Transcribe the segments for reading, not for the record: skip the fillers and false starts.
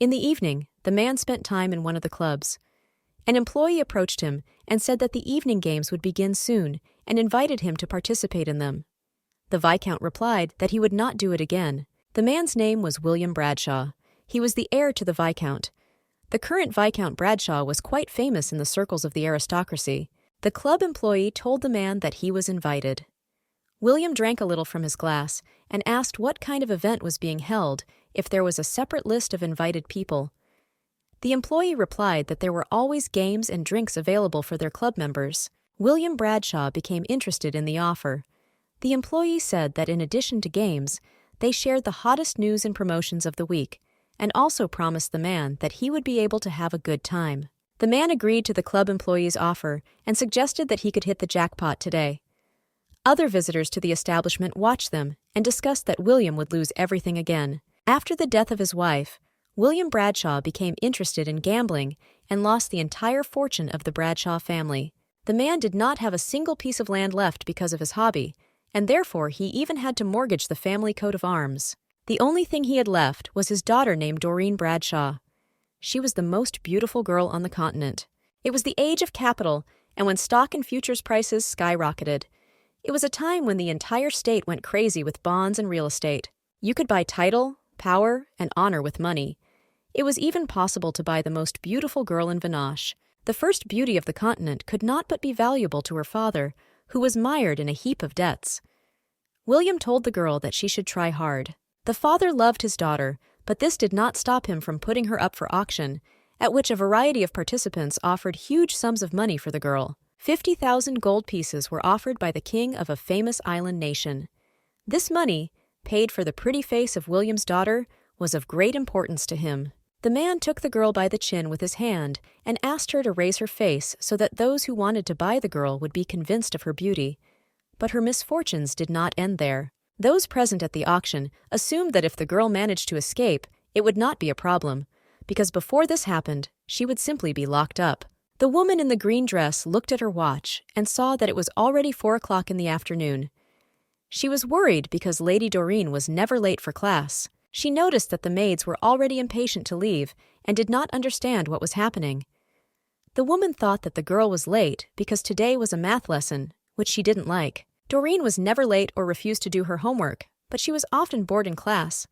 In the evening, the man spent time in one of the clubs. An employee approached him and said that the evening games would begin soon and invited him to participate in them. The Viscount replied that he would not do it again. The man's name was William Bradshaw. He was the heir to the Viscount. The current Viscount Bradshaw was quite famous in the circles of the aristocracy. The club employee told the man that he was invited. William drank a little from his glass and asked what kind of event was being held, if there was a separate list of invited people. The employee replied that there were always games and drinks available for their club members. William Bradshaw became interested in the offer. The employee said that in addition to games, they shared the hottest news and promotions of the week, and also promised the man that he would be able to have a good time. The man agreed to the club employee's offer and suggested that he could hit the jackpot today. Other visitors to the establishment watched them and discussed that William would lose everything again. After the death of his wife, William Bradshaw became interested in gambling and lost the entire fortune of the Bradshaw family. The man did not have a single piece of land left because of his hobby, and therefore he even had to mortgage the family coat of arms. The only thing he had left was his daughter named Dorene Bradshaw. She was the most beautiful girl on the continent. It was the age of capital, and when stock and futures prices skyrocketed. It was a time when the entire state went crazy with bonds and real estate. You could buy title, power, and honor with money. It was even possible to buy the most beautiful girl in Vinash. The first beauty of the continent could not but be valuable to her father, who was mired in a heap of debts. William told the girl that she should try hard. The father loved his daughter, but this did not stop him from putting her up for auction, at which a variety of participants offered huge sums of money for the girl. 50,000 gold pieces were offered by the king of a famous island nation. This money, paid for the pretty face of William's daughter, was of great importance to him. The man took the girl by the chin with his hand and asked her to raise her face so that those who wanted to buy the girl would be convinced of her beauty. But her misfortunes did not end there. Those present at the auction assumed that if the girl managed to escape, it would not be a problem, because before this happened, she would simply be locked up. The woman in the green dress looked at her watch and saw that it was already 4 o'clock in the afternoon. She was worried because Lady Dorene was never late for class. She noticed that the maids were already impatient to leave and did not understand what was happening. The woman thought that the girl was late because today was a math lesson, which she didn't like. Dorene was never late or refused to do her homework, but she was often bored in class.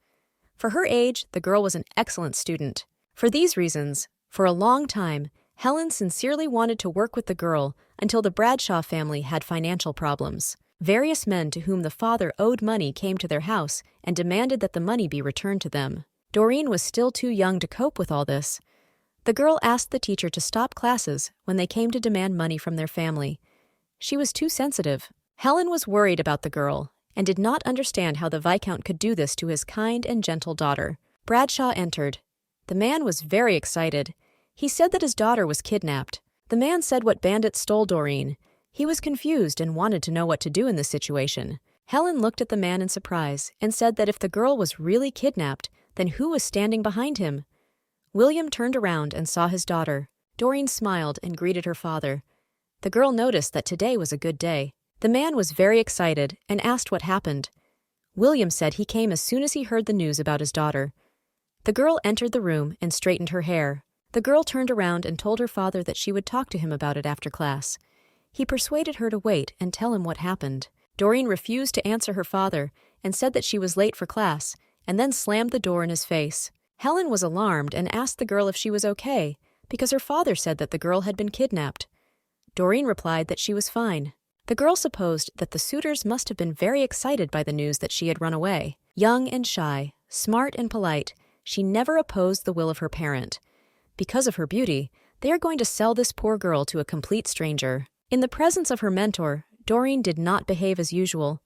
For her age, the girl was an excellent student. For these reasons, for a long time, Helen sincerely wanted to work with the girl until the Bradshaw family had financial problems. Various men to whom the father owed money came to their house and demanded that the money be returned to them. Dorene was still too young to cope with all this. The girl asked the teacher to stop classes when they came to demand money from their family. She was too sensitive. Helen was worried about the girl and did not understand how the Viscount could do this to his kind and gentle daughter. Bradshaw entered. The man was very excited. He said that his daughter was kidnapped. The man said what bandits stole Dorene. He was confused and wanted to know what to do in this situation. Helen looked at the man in surprise and said that if the girl was really kidnapped, then who was standing behind him? William turned around and saw his daughter. Dorene smiled and greeted her father. The girl noticed that today was a good day. The man was very excited and asked what happened. William said he came as soon as he heard the news about his daughter. The girl entered the room and straightened her hair. The girl turned around and told her father that she would talk to him about it after class. He persuaded her to wait and tell him what happened. Dorene refused to answer her father and said that she was late for class, and then slammed the door in his face. Helen was alarmed and asked the girl if she was okay, because her father said that the girl had been kidnapped. Dorene replied that she was fine. The girl supposed that the suitors must have been very excited by the news that she had run away. Young and shy, smart and polite, she never opposed the will of her parent. Because of her beauty, they are going to sell this poor girl to a complete stranger. In the presence of her mentor, Dorene did not behave as usual.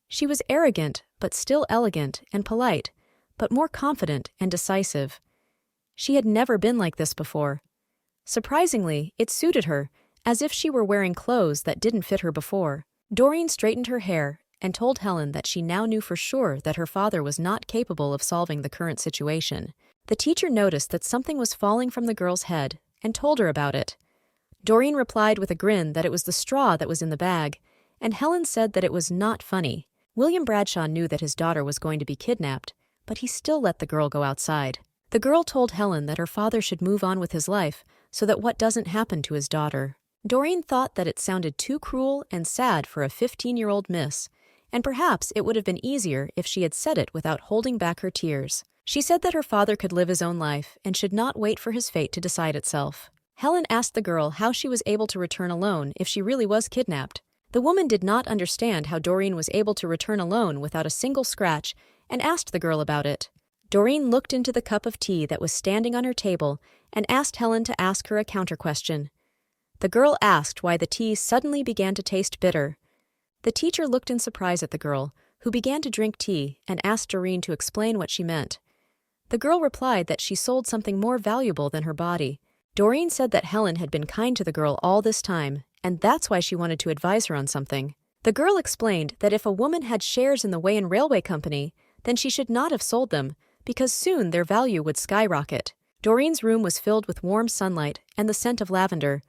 She was arrogant, but still elegant and polite, but more confident and decisive. She had never been like this before. Surprisingly, it suited her, as if she were wearing clothes that didn't fit her before. Dorene straightened her hair and told Helen that she now knew for sure that her father was not capable of solving the current situation. The teacher noticed that something was falling from the girl's head and told her about it. Dorene replied with a grin that it was the straw that was in the bag, and Helen said that it was not funny. William Bradshaw knew that his daughter was going to be kidnapped, but he still let the girl go outside. The girl told Helen that her father should move on with his life so that what doesn't happen to his daughter. Dorene thought that it sounded too cruel and sad for a 15-year-old miss, and perhaps it would have been easier if she had said it without holding back her tears. She said that her father could live his own life and should not wait for his fate to decide itself. Helen asked the girl how she was able to return alone if she really was kidnapped. The woman did not understand how Dorene was able to return alone without a single scratch and asked the girl about it. Dorene looked into the cup of tea that was standing on her table and asked Helen to ask her a counter-question. The girl asked why the tea suddenly began to taste bitter. The teacher looked in surprise at the girl, who began to drink tea, and asked Dorene to explain what she meant. The girl replied that she sold something more valuable than her body. Dorene said that Helen had been kind to the girl all this time, and that's why she wanted to advise her on something. The girl explained that if a woman had shares in the Wayan Railway Company, then she should not have sold them, because soon their value would skyrocket. Dorene's room was filled with warm sunlight and the scent of lavender.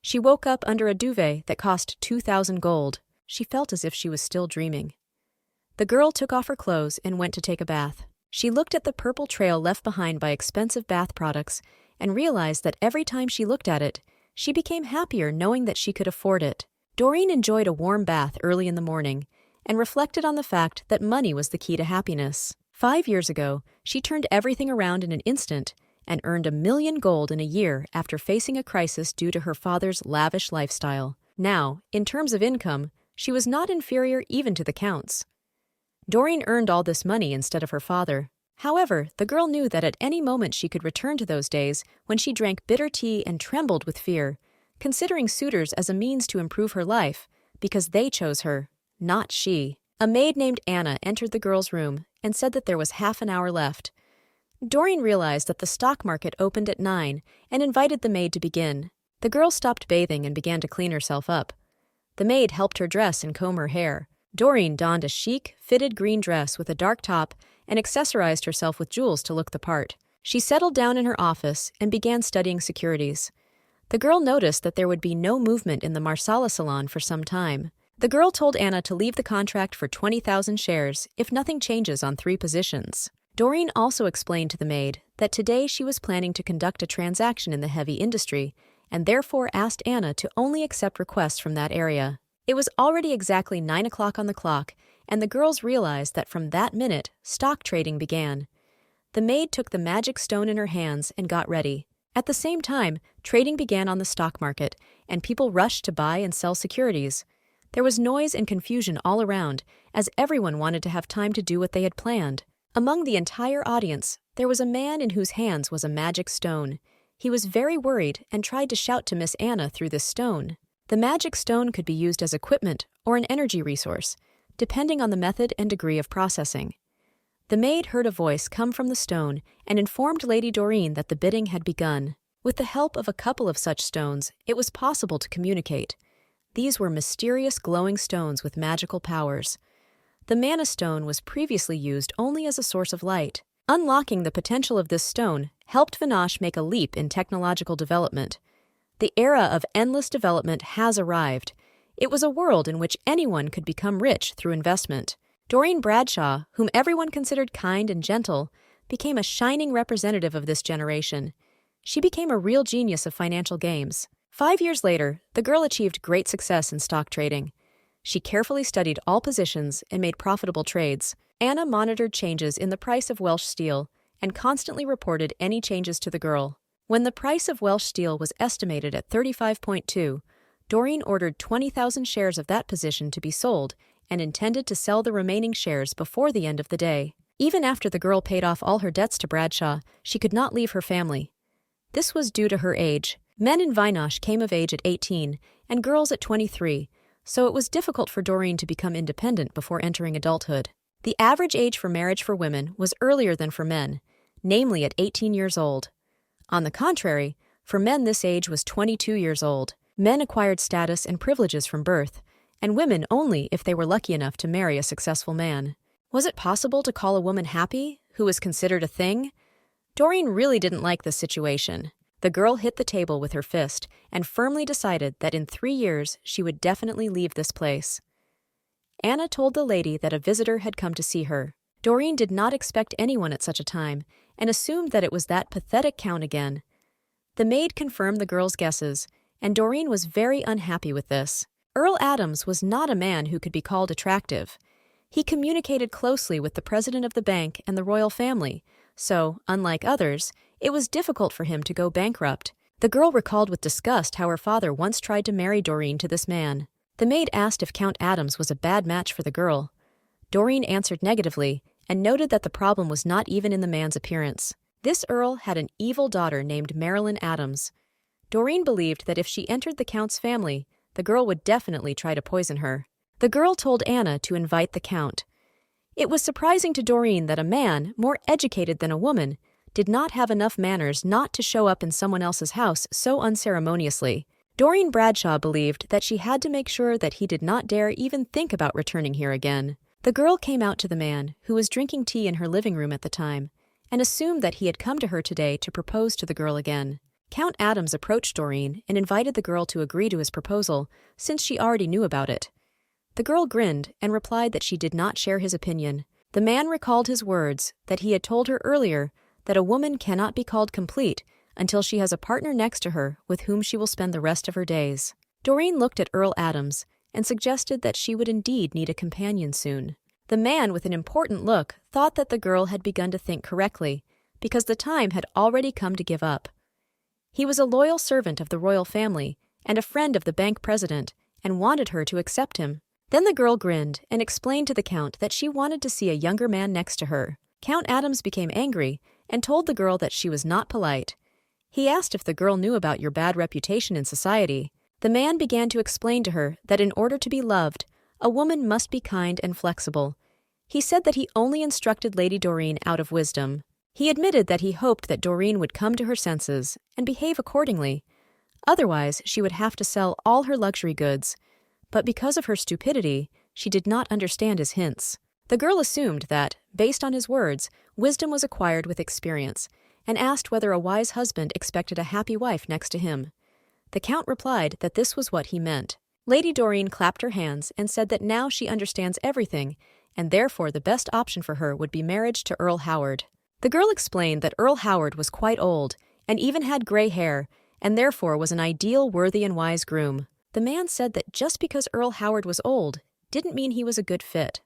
She woke up under a duvet that cost 2,000 gold. She felt as if she was still dreaming. The girl took off her clothes and went to take a bath. She looked at the purple trail left behind by expensive bath products and realized that every time she looked at it, she became happier knowing that she could afford it. Dorene enjoyed a warm bath early in the morning and reflected on the fact that money was the key to happiness. 5 years ago, she turned everything around in an instant and earned 1,000,000 gold in a year after facing a crisis due to her father's lavish lifestyle. Now, in terms of income, she was not inferior even to the counts. Dorene earned all this money instead of her father. However, the girl knew that at any moment she could return to those days when she drank bitter tea and trembled with fear, considering suitors as a means to improve her life, because they chose her, not she. A maid named Anna entered the girl's room and said that there was half an hour left. Dorene realized that the stock market opened at 9 and invited the maid to begin. The girl stopped bathing and began to clean herself up. The maid helped her dress and comb her hair. Dorene donned a chic, fitted green dress with a dark top and accessorized herself with jewels to look the part. She settled down in her office and began studying securities. The girl noticed that there would be no movement in the Marsala salon for some time. The girl told Anna to leave the contract for 20,000 shares if nothing changes on 3 positions. Dorene also explained to the maid that today she was planning to conduct a transaction in the heavy industry and therefore asked Anna to only accept requests from that area. It was already exactly 9 o'clock on the clock, and the girls realized that from that minute, stock trading began. The maid took the magic stone in her hands and got ready. At the same time, trading began on the stock market, and people rushed to buy and sell securities. There was noise and confusion all around, as everyone wanted to have time to do what they had planned. Among the entire audience, there was a man in whose hands was a magic stone. He was very worried and tried to shout to Miss Anna through this stone. The magic stone could be used as equipment or an energy resource, depending on the method and degree of processing. The maid heard a voice come from the stone and informed Lady Dorene that the bidding had begun. With the help of a couple of such stones, it was possible to communicate. These were mysterious glowing stones with magical powers. The mana stone was previously used only as a source of light. Unlocking the potential of this stone helped Vinash make a leap in technological development. The era of endless development has arrived. It was a world in which anyone could become rich through investment. Dorene Bradshaw, whom everyone considered kind and gentle, became a shining representative of this generation. She became a real genius of financial games. 5 years later, the girl achieved great success in stock trading. She carefully studied all positions and made profitable trades. Anna monitored changes in the price of Welsh steel and constantly reported any changes to the girl. When the price of Welsh steel was estimated at 35.2, Dorene ordered 20,000 shares of that position to be sold and intended to sell the remaining shares before the end of the day. Even after the girl paid off all her debts to Bradshaw, she could not leave her family. This was due to her age. Men in Vinash came of age at 18 and girls at 23, so it was difficult for Dorene to become independent before entering adulthood. The average age for marriage for women was earlier than for men, namely at 18 years old. On the contrary, for men this age was 22 years old. Men acquired status and privileges from birth, and women only if they were lucky enough to marry a successful man. Was it possible to call a woman happy, who was considered a thing? Dorene really didn't like this situation. The girl hit the table with her fist and firmly decided that in 3 years she would definitely leave this place. Anna told the lady that a visitor had come to see her. Dorene did not expect anyone at such a time and assumed that it was that pathetic Count again. The maid confirmed the girl's guesses, and Dorene was very unhappy with this. Earl Adams was not a man who could be called attractive. He communicated closely with the president of the bank and the royal family, so, unlike others, it was difficult for him to go bankrupt. The girl recalled with disgust how her father once tried to marry Dorene to this man. The maid asked if Count Adams was a bad match for the girl. Dorene answered negatively and noted that the problem was not even in the man's appearance. This earl had an evil daughter named Marilyn Adams. Dorene believed that if she entered the Count's family, the girl would definitely try to poison her. The girl told Anna to invite the Count. It was surprising to Dorene that a man, more educated than a woman, did not have enough manners not to show up in someone else's house so unceremoniously. Dorene Bradshaw believed that she had to make sure that he did not dare even think about returning here again. The girl came out to the man, who was drinking tea in her living room at the time, and assumed that he had come to her today to propose to the girl again. Count Adams approached Dorene and invited the girl to agree to his proposal, since she already knew about it. The girl grinned and replied that she did not share his opinion. The man recalled his words that he had told her earlier that a woman cannot be called complete until she has a partner next to her with whom she will spend the rest of her days. Dorene looked at Earl Adams and suggested that she would indeed need a companion soon. The man with an important look thought that the girl had begun to think correctly, because the time had already come to give up. He was a loyal servant of the royal family and a friend of the bank president, and wanted her to accept him. Then the girl grinned and explained to the Count that she wanted to see a younger man next to her. Count Adams became angry and told the girl that she was not polite. He asked if the girl knew about your bad reputation in society. The man began to explain to her that in order to be loved, a woman must be kind and flexible. He said that he only instructed Lady Dorene out of wisdom. He admitted that he hoped that Dorene would come to her senses and behave accordingly. Otherwise, she would have to sell all her luxury goods. But because of her stupidity, she did not understand his hints. The girl assumed that, based on his words, wisdom was acquired with experience, and asked whether a wise husband expected a happy wife next to him. The Count replied that this was what he meant. Lady Dorene clapped her hands and said that now she understands everything, and therefore the best option for her would be marriage to Earl Howard. The girl explained that Earl Howard was quite old, and even had gray hair, and therefore was an ideal, worthy, and wise groom. The man said that just because Earl Howard was old didn't mean he was a good fit.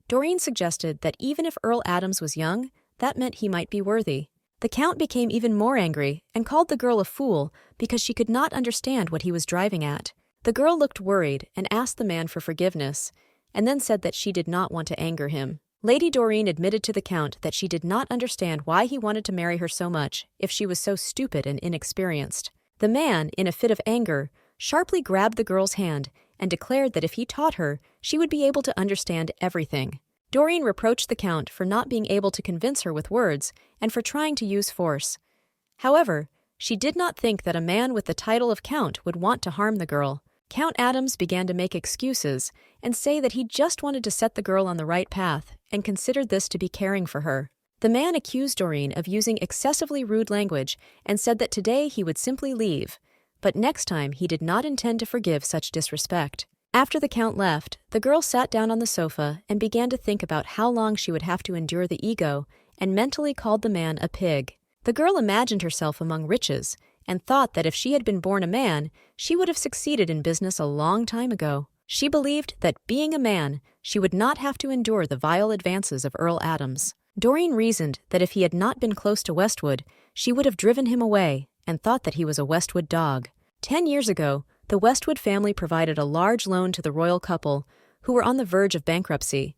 Dorene suggested that even if Earl Adams was young, that meant he might be worthy. The Count became even more angry and called the girl a fool because she could not understand what he was driving at. The girl looked worried and asked the man for forgiveness, and then said that she did not want to anger him. Lady Dorene admitted to the Count that she did not understand why he wanted to marry her so much if she was so stupid and inexperienced. The man, in a fit of anger, sharply grabbed the girl's hand and declared that if he taught her, she would be able to understand everything. Dorene reproached the Count for not being able to convince her with words and for trying to use force. However, she did not think that a man with the title of Count would want to harm the girl. Count Adams began to make excuses and say that he just wanted to set the girl on the right path and considered this to be caring for her. The man accused Dorene of using excessively rude language and said that today he would simply leave, but next time he did not intend to forgive such disrespect. After the Count left, the girl sat down on the sofa and began to think about how long she would have to endure the ego and mentally called the man a pig. The girl imagined herself among riches and thought that if she had been born a man, she would have succeeded in business a long time ago. She believed that, being a man, she would not have to endure the vile advances of Earl Adams. Dorene reasoned that if he had not been close to Westwood, she would have driven him away and thought that he was a Westwood dog. 10 years ago, the Westwood family provided a large loan to the royal couple, who were on the verge of bankruptcy.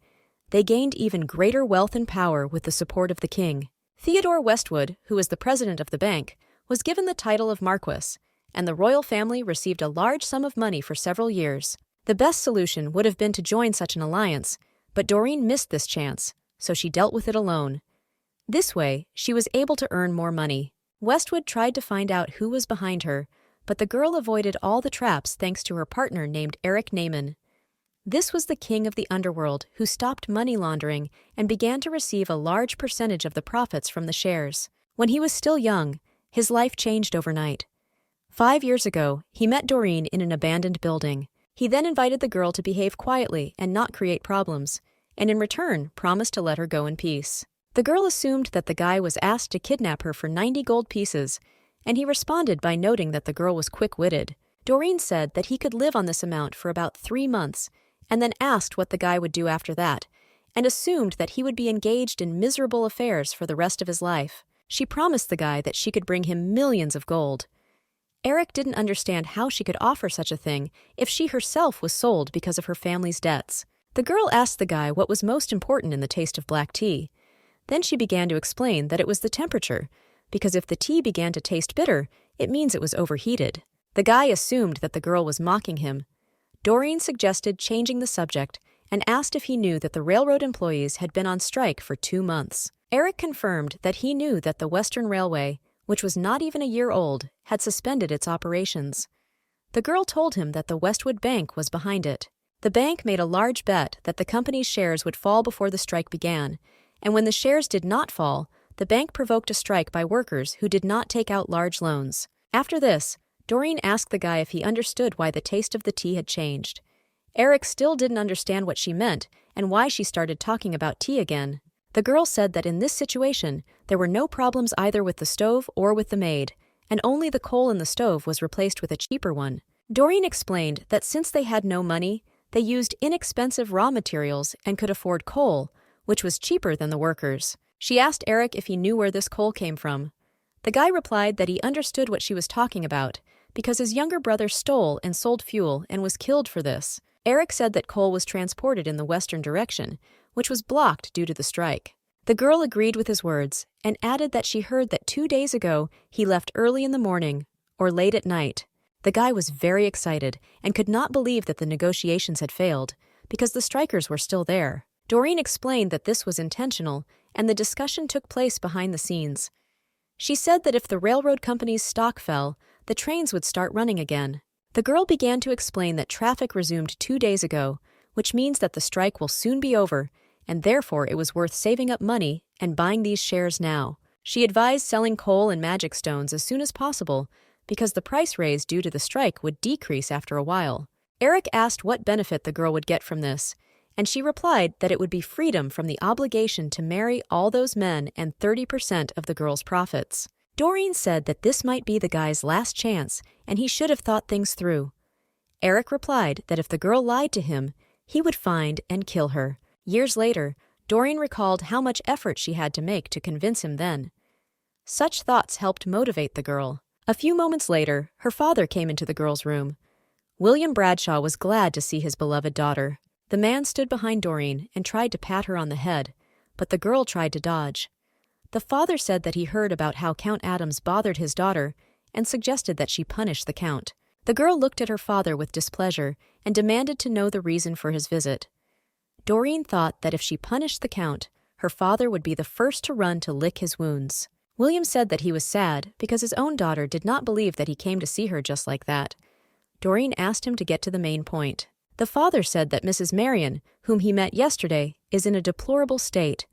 They gained even greater wealth and power with the support of the king. Theodore Westwood, who was the president of the bank, was given the title of Marquis, and the royal family received a large sum of money for several years. The best solution would have been to join such an alliance, but Dorene missed this chance, so she dealt with it alone. This way, she was able to earn more money. Westwood tried to find out who was behind her, but the girl avoided all the traps thanks to her partner named Damon. This was the king of the underworld who stopped money laundering and began to receive a large percentage of the profits from the shares. When he was still young, his life changed overnight. 5 years ago, he met Dorene in an abandoned building. He then invited the girl to behave quietly and not create problems, and in return promised to let her go in peace. The girl assumed that the guy was asked to kidnap her for 90 gold pieces, and he responded by noting that the girl was quick-witted. Dorene said that he could live on this amount for about 3 months, and then asked what the guy would do after that, and assumed that he would be engaged in miserable affairs for the rest of his life. She promised the guy that she could bring him millions of gold. Eric didn't understand how she could offer such a thing if she herself was sold because of her family's debts. The girl asked the guy what was most important in the taste of black tea. Then she began to explain that it was the temperature, because if the tea began to taste bitter, it means it was overheated. The guy assumed that the girl was mocking him. Dorene suggested changing the subject and asked if he knew that the railroad employees had been on strike for 2 months. Eric confirmed that he knew that the Western Railway, which was not even a year old, had suspended its operations. The girl told him that the Westwood Bank was behind it. The bank made a large bet that the company's shares would fall before the strike began, and when the shares did not fall, the bank provoked a strike by workers who did not take out large loans. After this, Dorene asked the guy if he understood why the taste of the tea had changed. Eric still didn't understand what she meant and why she started talking about tea again. The girl said that in this situation, there were no problems either with the stove or with the maid, and only the coal in the stove was replaced with a cheaper one. Dorene explained that since they had no money, they used inexpensive raw materials and could afford coal, which was cheaper than the workers. She asked Eric if he knew where this coal came from. The guy replied that he understood what she was talking about, because his younger brother stole and sold fuel and was killed for this. Eric said that coal was transported in the western direction, which was blocked due to the strike. The girl agreed with his words and added that she heard that 2 days ago he left early in the morning or late at night. The guy was very excited and could not believe that the negotiations had failed because the strikers were still there. Dorene explained that this was intentional and the discussion took place behind the scenes. She said that if the railroad company's stock fell, the trains would start running again. The girl began to explain that traffic resumed 2 days ago, which means that the strike will soon be over, and therefore it was worth saving up money and buying these shares now. She advised selling coal and magic stones as soon as possible, because the price raise due to the strike would decrease after a while. Eric asked what benefit the girl would get from this, and she replied that it would be freedom from the obligation to marry all those men and 30% of the girl's profits. Dorene said that this might be the guy's last chance, and he should have thought things through. Eric replied that if the girl lied to him, he would find and kill her. Years later, Dorene recalled how much effort she had to make to convince him then. Such thoughts helped motivate the girl. A few moments later, her father came into the girl's room. William Bradshaw was glad to see his beloved daughter. The man stood behind Dorene and tried to pat her on the head, but the girl tried to dodge. The father said that he heard about how Count Adams bothered his daughter and suggested that she punish the count. The girl looked at her father with displeasure and demanded to know the reason for his visit. Dorene thought that if she punished the count, her father would be the first to run to lick his wounds. William said that he was sad because his own daughter did not believe that he came to see her just like that. Dorene asked him to get to the main point. The father said that Mrs. Marion, whom he met yesterday, is in a deplorable state.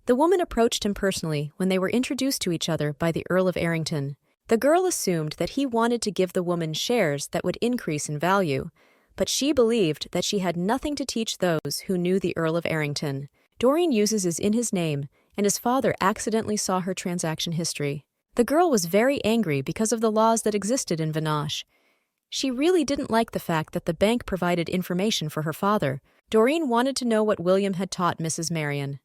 The woman approached him personally when they were introduced to each other by the Earl of Arrington. The girl assumed that he wanted to give the woman shares that would increase in value, but she believed that she had nothing to teach those who knew the Earl of Arrington. Dorene uses is in his name, and his father accidentally saw her transaction history. The girl was very angry because of the laws that existed in Vanache. She really didn't like the fact that the bank provided information for her father. Dorene wanted to know what William had taught Mrs. Marion.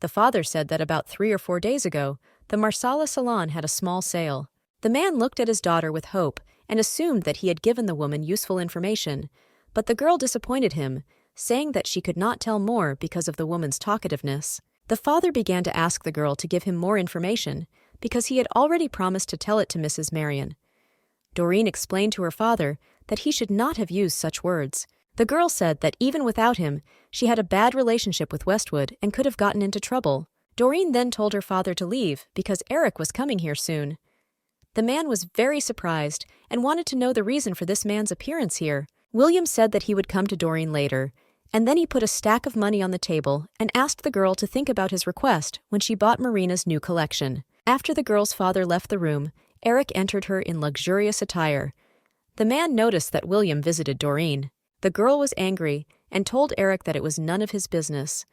The father said that about 3 or 4 days ago, the Marsala salon had a small sale. The man looked at his daughter with hope and assumed that he had given the woman useful information, but the girl disappointed him, saying that she could not tell more because of the woman's talkativeness. The father began to ask the girl to give him more information because he had already promised to tell it to Mrs. Marion. Dorene explained to her father that he should not have used such words. The girl said that even without him, she had a bad relationship with Westwood and could have gotten into trouble. Dorene then told her father to leave because Eric was coming here soon. The man was very surprised and wanted to know the reason for this man's appearance here. William said that he would come to Dorene later, and then he put a stack of money on the table and asked the girl to think about his request when she bought Marina's new collection. After the girl's father left the room, Eric entered her in luxurious attire. The man noticed that William visited Dorene. The girl was angry and told Eric that it was none of his business.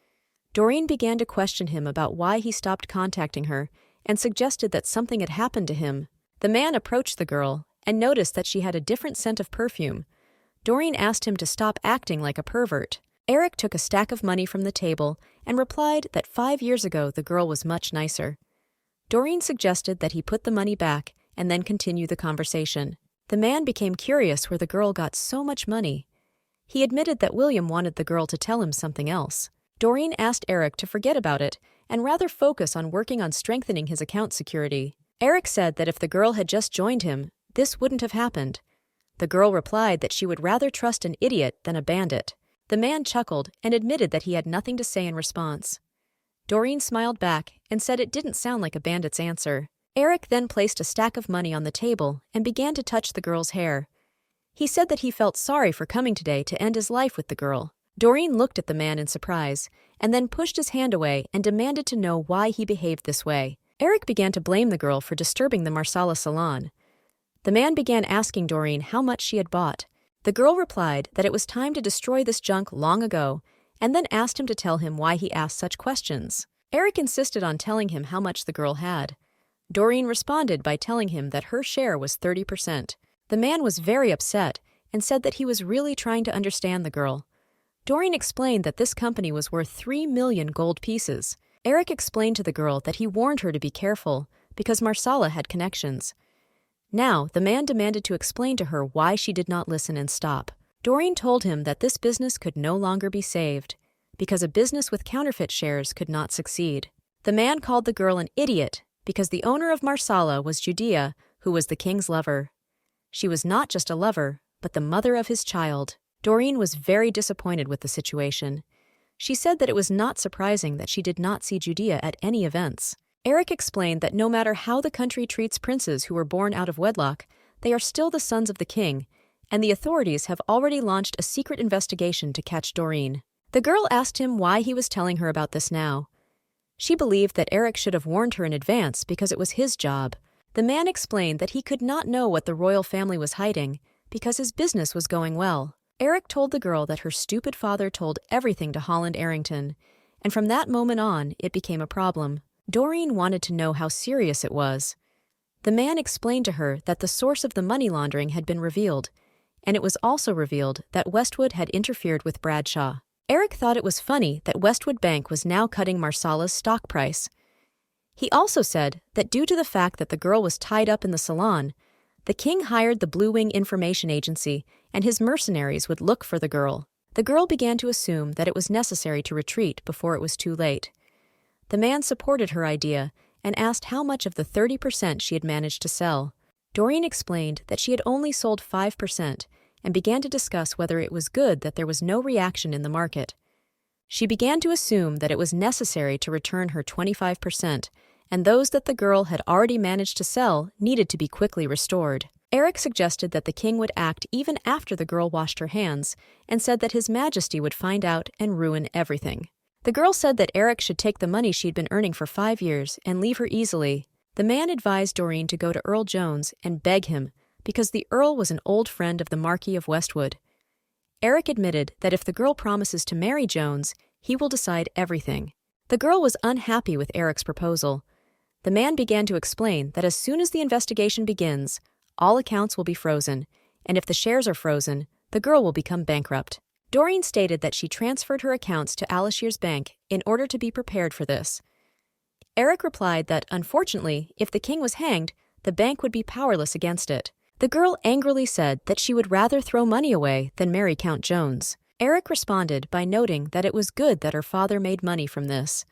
Dorene began to question him about why he stopped contacting her and suggested that something had happened to him. The man approached the girl and noticed that she had a different scent of perfume. Dorene asked him to stop acting like a pervert. Eric took a stack of money from the table and replied that 5 years ago the girl was much nicer. Dorene suggested that he put the money back and then continue the conversation. The man became curious where the girl got so much money. He admitted that William wanted the girl to tell him something else. Dorene asked Eric to forget about it and rather focus on working on strengthening his account security. Eric said that if the girl had just joined him, this wouldn't have happened. The girl replied that she would rather trust an idiot than a bandit. The man chuckled and admitted that he had nothing to say in response. Dorene smiled back and said it didn't sound like a bandit's answer. Eric then placed a stack of money on the table and began to touch the girl's hair. He said that he felt sorry for coming today to end his life with the girl. Dorene looked at the man in surprise and then pushed his hand away and demanded to know why he behaved this way. Eric began to blame the girl for disturbing the Marsala salon. The man began asking Dorene how much she had bought. The girl replied that it was time to destroy this junk long ago, and then asked him to tell him why he asked such questions. Eric insisted on telling him how much the girl had. Dorene responded by telling him that her share was 30%. The man was very upset and said that he was really trying to understand the girl. Dorene explained that this company was worth 3 million gold pieces. Eric explained to the girl that he warned her to be careful because Marsala had connections. Now, the man demanded to explain to her why she did not listen and stop. Dorene told him that this business could no longer be saved, because a business with counterfeit shares could not succeed. The man called the girl an idiot because the owner of Marsala was Judea, who was the king's lover. She was not just a lover, but the mother of his child. Dorene was very disappointed with the situation. She said that it was not surprising that she did not see Judea at any events. Eric explained that no matter how the country treats princes who were born out of wedlock, they are still the sons of the king, and the authorities have already launched a secret investigation to catch Dorene. The girl asked him why he was telling her about this now. She believed that Eric should have warned her in advance because it was his job. The man explained that he could not know what the royal family was hiding because his business was going well. Eric told the girl that her stupid father told everything to Holland Arrington, and from that moment on, it became a problem. Dorene wanted to know how serious it was. The man explained to her that the source of the money laundering had been revealed, and it was also revealed that Westwood had interfered with Bradshaw. Eric thought it was funny that Westwood Bank was now cutting Marsala's stock price. He also said that due to the fact that the girl was tied up in the salon, the king hired the Blue Wing Information Agency and his mercenaries would look for the girl. The girl began to assume that it was necessary to retreat before it was too late. The man supported her idea and asked how much of the 30% she had managed to sell. Dorene explained that she had only sold 5% and began to discuss whether it was good that there was no reaction in the market. She began to assume that it was necessary to return her 25%, and those that the girl had already managed to sell needed to be quickly restored. Eric suggested that the king would act even after the girl washed her hands, and said that His Majesty would find out and ruin everything. The girl said that Eric should take the money she'd been earning for 5 years and leave her easily. The man advised Dorene to go to Earl Jones and beg him, because the Earl was an old friend of the Marquis of Westwood. Eric admitted that if the girl promises to marry Jones, he will decide everything. The girl was unhappy with Eric's proposal. The man began to explain that as soon as the investigation begins, all accounts will be frozen, and if the shares are frozen, the girl will become bankrupt. Dorene stated that she transferred her accounts to Alashir's bank in order to be prepared for this. Eric replied that, unfortunately, if the king was hanged, the bank would be powerless against it. The girl angrily said that she would rather throw money away than marry Count Jones. Eric responded by noting that it was good that her father made money from this.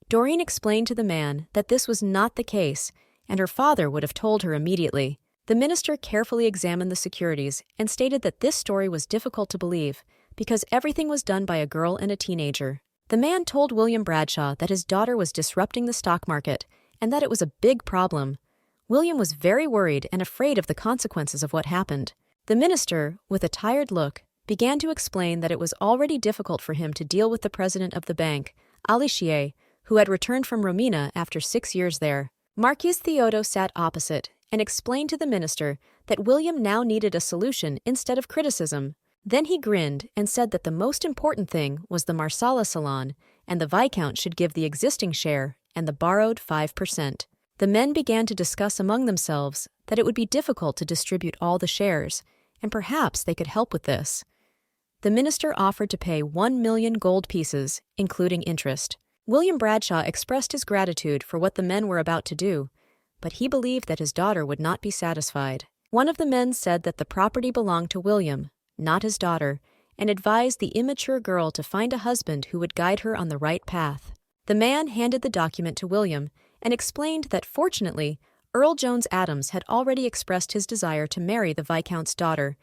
Dorene explained to the man that this was not the case, and her father would have told her immediately. The minister carefully examined the securities and stated that this story was difficult to believe because everything was done by a girl and a teenager. The man told William Bradshaw that his daughter was disrupting the stock market and that it was a big problem. William was very worried and afraid of the consequences of what happened. The minister, with a tired look, began to explain that it was already difficult for him to deal with the president of the bank, Alashier, who had returned from Romina after 6 years there. Marquis Theodo sat opposite and explained to the minister that William now needed a solution instead of criticism. Then he grinned and said that the most important thing was the Marsala salon, and the Viscount should give the existing share and the borrowed 5%. The men began to discuss among themselves that it would be difficult to distribute all the shares, and perhaps they could help with this. The minister offered to pay 1,000,000 gold pieces, including interest. William Bradshaw expressed his gratitude for what the men were about to do, but he believed that his daughter would not be satisfied. One of the men said that the property belonged to William, not his daughter, and advised the immature girl to find a husband who would guide her on the right path. The man handed the document to William and explained that fortunately, Earl Jones Adams had already expressed his desire to marry the Viscount's daughter,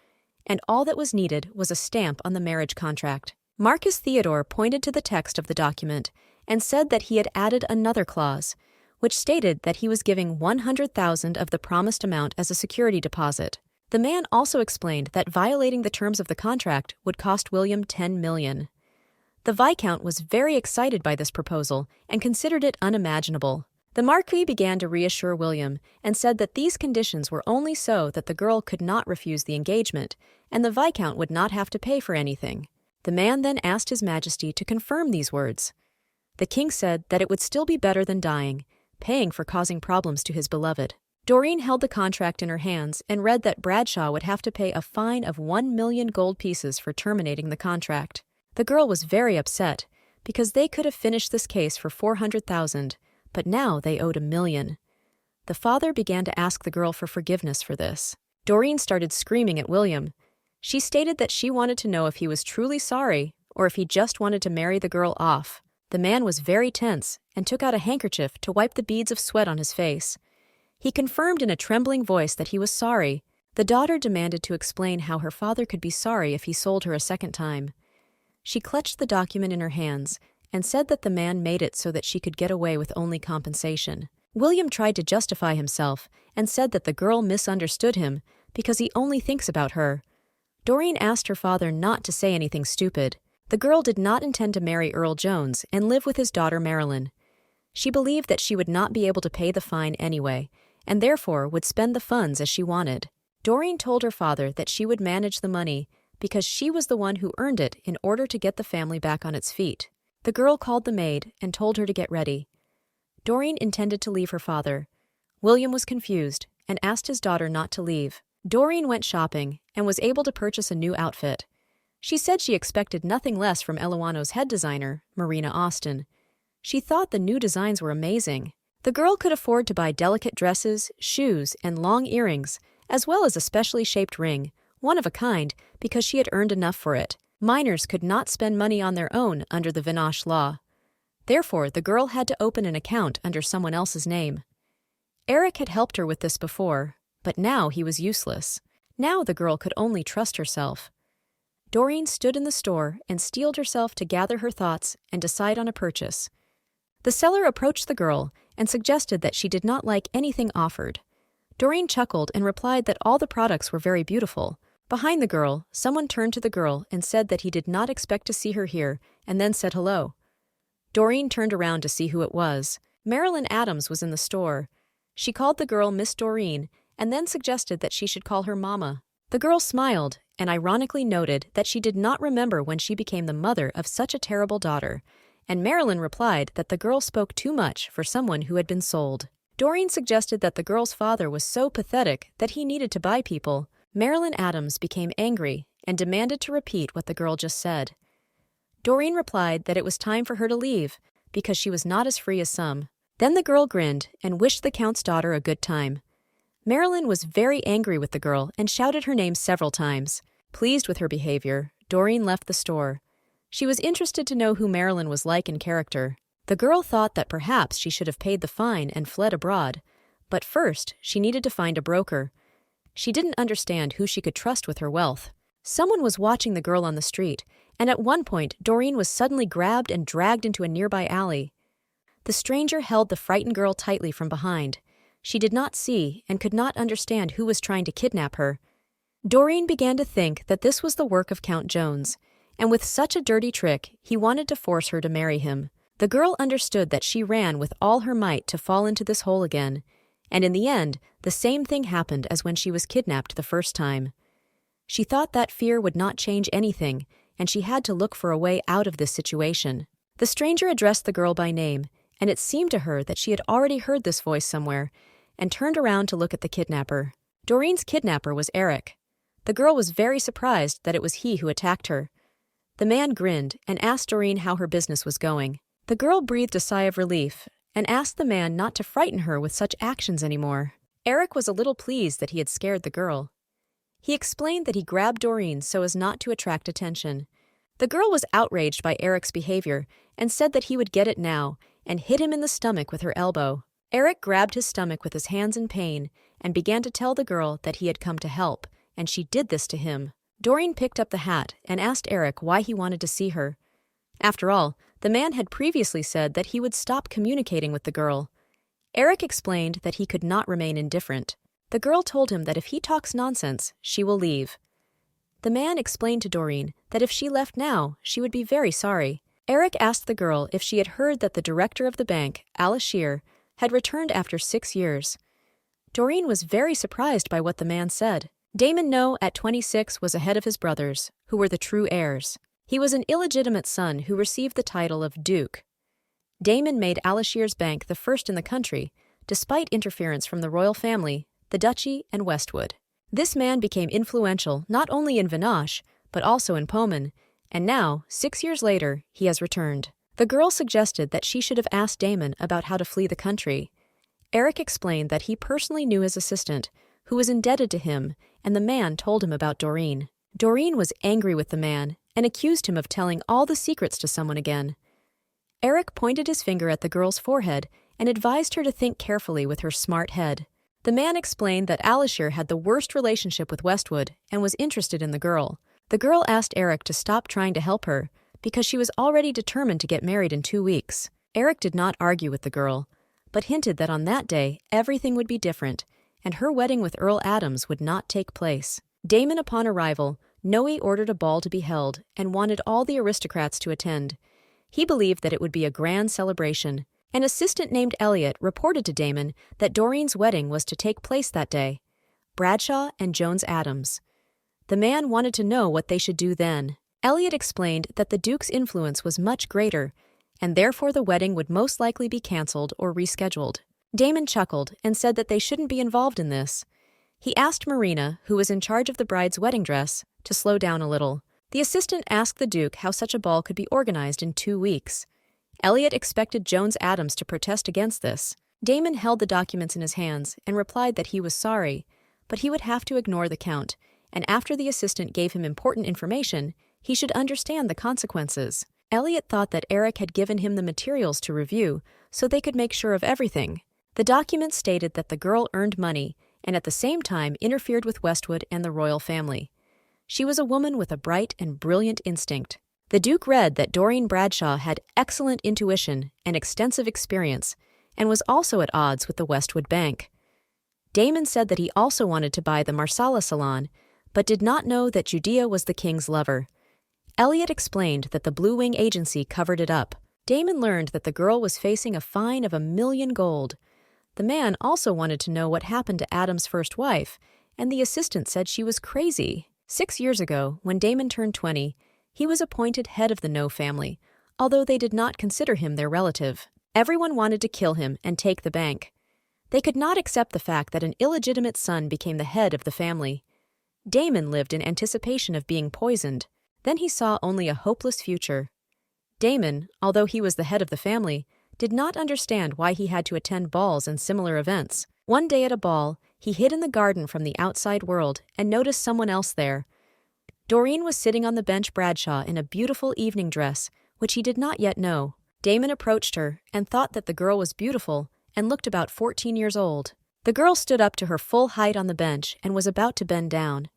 and all that was needed was a stamp on the marriage contract. Marcus Theodore pointed to the text of the document and said that he had added another clause, which stated that he was giving 100,000 of the promised amount as a security deposit. The man also explained that violating the terms of the contract would cost William 10 million. The Viscount was very excited by this proposal and considered it unimaginable. The Marquis began to reassure William and said that these conditions were only so that the girl could not refuse the engagement, and the Viscount would not have to pay for anything. The man then asked His Majesty to confirm these words. The king said that it would still be better than dying, paying for causing problems to his beloved. Dorene held the contract in her hands and read that Bradshaw would have to pay a fine of 1,000,000 gold pieces for terminating the contract. The girl was very upset, because they could have finished this case for 400,000, but now they owed 1,000,000. The father began to ask the girl for forgiveness for this. Dorene started screaming at William. She stated that she wanted to know if he was truly sorry or if he just wanted to marry the girl off. The man was very tense and took out a handkerchief to wipe the beads of sweat on his face. He confirmed in a trembling voice that he was sorry. The daughter demanded to explain how her father could be sorry if he sold her a second time. She clutched the document in her hands and said that the man made it so that she could get away with only compensation. William tried to justify himself and said that the girl misunderstood him because he only thinks about her. Dorene asked her father not to say anything stupid. The girl did not intend to marry Earl Jones and live with his daughter Marilyn. She believed that she would not be able to pay the fine anyway, and therefore would spend the funds as she wanted. Dorene told her father that she would manage the money because she was the one who earned it in order to get the family back on its feet. The girl called the maid and told her to get ready. Dorene intended to leave her father. William was confused and asked his daughter not to leave. Dorene went shopping and was able to purchase a new outfit. She said she expected nothing less from Eluano's head designer, Marina Austin. She thought the new designs were amazing. The girl could afford to buy delicate dresses, shoes, and long earrings, as well as a specially shaped ring, one of a kind, because she had earned enough for it. Minors could not spend money on their own under the Vinache law. Therefore, the girl had to open an account under someone else's name. Eric had helped her with this before, but now he was useless. Now the girl could only trust herself. Dorene stood in the store and steeled herself to gather her thoughts and decide on a purchase. The seller approached the girl and suggested that she did not like anything offered. Dorene chuckled and replied that all the products were very beautiful. Behind the girl, someone turned to the girl and said that he did not expect to see her here, and then said hello. Dorene turned around to see who it was. Marilyn Adams was in the store. She called the girl Miss Dorene and then suggested that she should call her Mama. The girl smiled and ironically noted that she did not remember when she became the mother of such a terrible daughter, and Marilyn replied that the girl spoke too much for someone who had been sold. Dorene suggested that the girl's father was so pathetic that he needed to buy people. Marilyn Adams became angry and demanded to repeat what the girl just said. Dorene replied that it was time for her to leave because she was not as free as some. Then the girl grinned and wished the Count's daughter a good time. Marilyn was very angry with the girl and shouted her name several times. Pleased with her behavior, Dorene left the store. She was interested to know who Marilyn was like in character. The girl thought that perhaps she should have paid the fine and fled abroad, but first she needed to find a broker. She didn't understand who she could trust with her wealth. Someone was watching the girl on the street, and at one point Dorene was suddenly grabbed and dragged into a nearby alley. The stranger held the frightened girl tightly from behind. She did not see and could not understand who was trying to kidnap her. Dorene began to think that this was the work of Count Jones, and with such a dirty trick, he wanted to force her to marry him. The girl understood that she ran with all her might to fall into this hole again, and in the end, the same thing happened as when she was kidnapped the first time. She thought that fear would not change anything, and she had to look for a way out of this situation. The stranger addressed the girl by name, and it seemed to her that she had already heard this voice somewhere, and turned around to look at the kidnapper. Dorene's kidnapper was Eric. The girl was very surprised that it was he who attacked her. The man grinned and asked Dorene how her business was going. The girl breathed a sigh of relief and asked the man not to frighten her with such actions anymore. Eric was a little pleased that he had scared the girl. He explained that he grabbed Dorene so as not to attract attention. The girl was outraged by Eric's behavior and said that he would get it now and hit him in the stomach with her elbow. Eric grabbed his stomach with his hands in pain and began to tell the girl that he had come to help, and she did this to him. Dorene picked up the hat and asked Eric why he wanted to see her. After all, the man had previously said that he would stop communicating with the girl. Eric explained that he could not remain indifferent. The girl told him that if he talks nonsense, she will leave. The man explained to Dorene that if she left now, she would be very sorry. Eric asked the girl if she had heard that the director of the bank, Alashir, had returned after 6 years. Dorene was very surprised by what the man said. Damon, at 26, was ahead of his brothers, who were the true heirs. He was an illegitimate son who received the title of Duke. Damon made Alashir's bank the first in the country, despite interference from the royal family, the duchy, and Westwood. This man became influential not only in Vinash, but also in Poman, and now, 6 years later, he has returned. The girl suggested that she should have asked Damon about how to flee the country. Eric explained that he personally knew his assistant, who was indebted to him, and the man told him about Dorene. Dorene was angry with the man and accused him of telling all the secrets to someone again. Eric pointed his finger at the girl's forehead and advised her to think carefully with her smart head. The man explained that Alashir had the worst relationship with Westwood and was interested in the girl. The girl asked Eric to stop trying to help her because she was already determined to get married in 2 weeks. Eric did not argue with the girl, but hinted that on that day everything would be different, and her wedding with Earl Adams would not take place. Damon, upon arrival, ordered a ball to be held and wanted all the aristocrats to attend. He believed that it would be a grand celebration. An assistant named Elliot reported to Damon that Dorene's wedding was to take place that day. Bradshaw and Jones Adams. The man wanted to know what they should do then. Elliot explained that the Duke's influence was much greater, and therefore the wedding would most likely be cancelled or rescheduled. Damon chuckled and said that they shouldn't be involved in this. He asked Marina, who was in charge of the bride's wedding dress, to slow down a little. The assistant asked the Duke how such a ball could be organized in 2 weeks. Elliot expected Jones Adams to protest against this. Damon held the documents in his hands and replied that he was sorry, but he would have to ignore the count, and after the assistant gave him important information, he should understand the consequences. Elliot thought that Eric had given him the materials to review so they could make sure of everything. The documents stated that the girl earned money and at the same time interfered with Westwood and the royal family. She was a woman with a bright and brilliant instinct. The Duke read that Dorene Bradshaw had excellent intuition and extensive experience and was also at odds with the Westwood Bank. Damon said that he also wanted to buy the Marsala salon, but did not know that Judea was the king's lover. Elliot explained that the Blue Wing agency covered it up. Damon learned that the girl was facing a fine of $1 million. The man also wanted to know what happened to Adam's first wife, and the assistant said she was crazy. 6 years ago, when Damon turned 20, he was appointed head of the No family, although they did not consider him their relative. Everyone wanted to kill him and take the bank. They could not accept the fact that an illegitimate son became the head of the family. Damon lived in anticipation of being poisoned. Then he saw only a hopeless future. Damon, although he was the head of the family, did not understand why he had to attend balls and similar events. One day at a ball, he hid in the garden from the outside world and noticed someone else there. Dorene was sitting on the bench Bradshaw in a beautiful evening dress, which he did not yet know. Damon approached her and thought that the girl was beautiful and looked about 14 years old. The girl stood up to her full height on the bench and was about to bend down.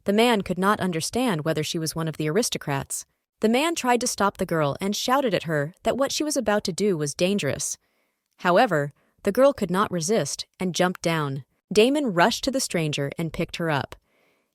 The man could not understand whether she was one of the aristocrats. The man tried to stop the girl and shouted at her that what she was about to do was dangerous. However, the girl could not resist and jumped down. Damon rushed to the stranger and picked her up.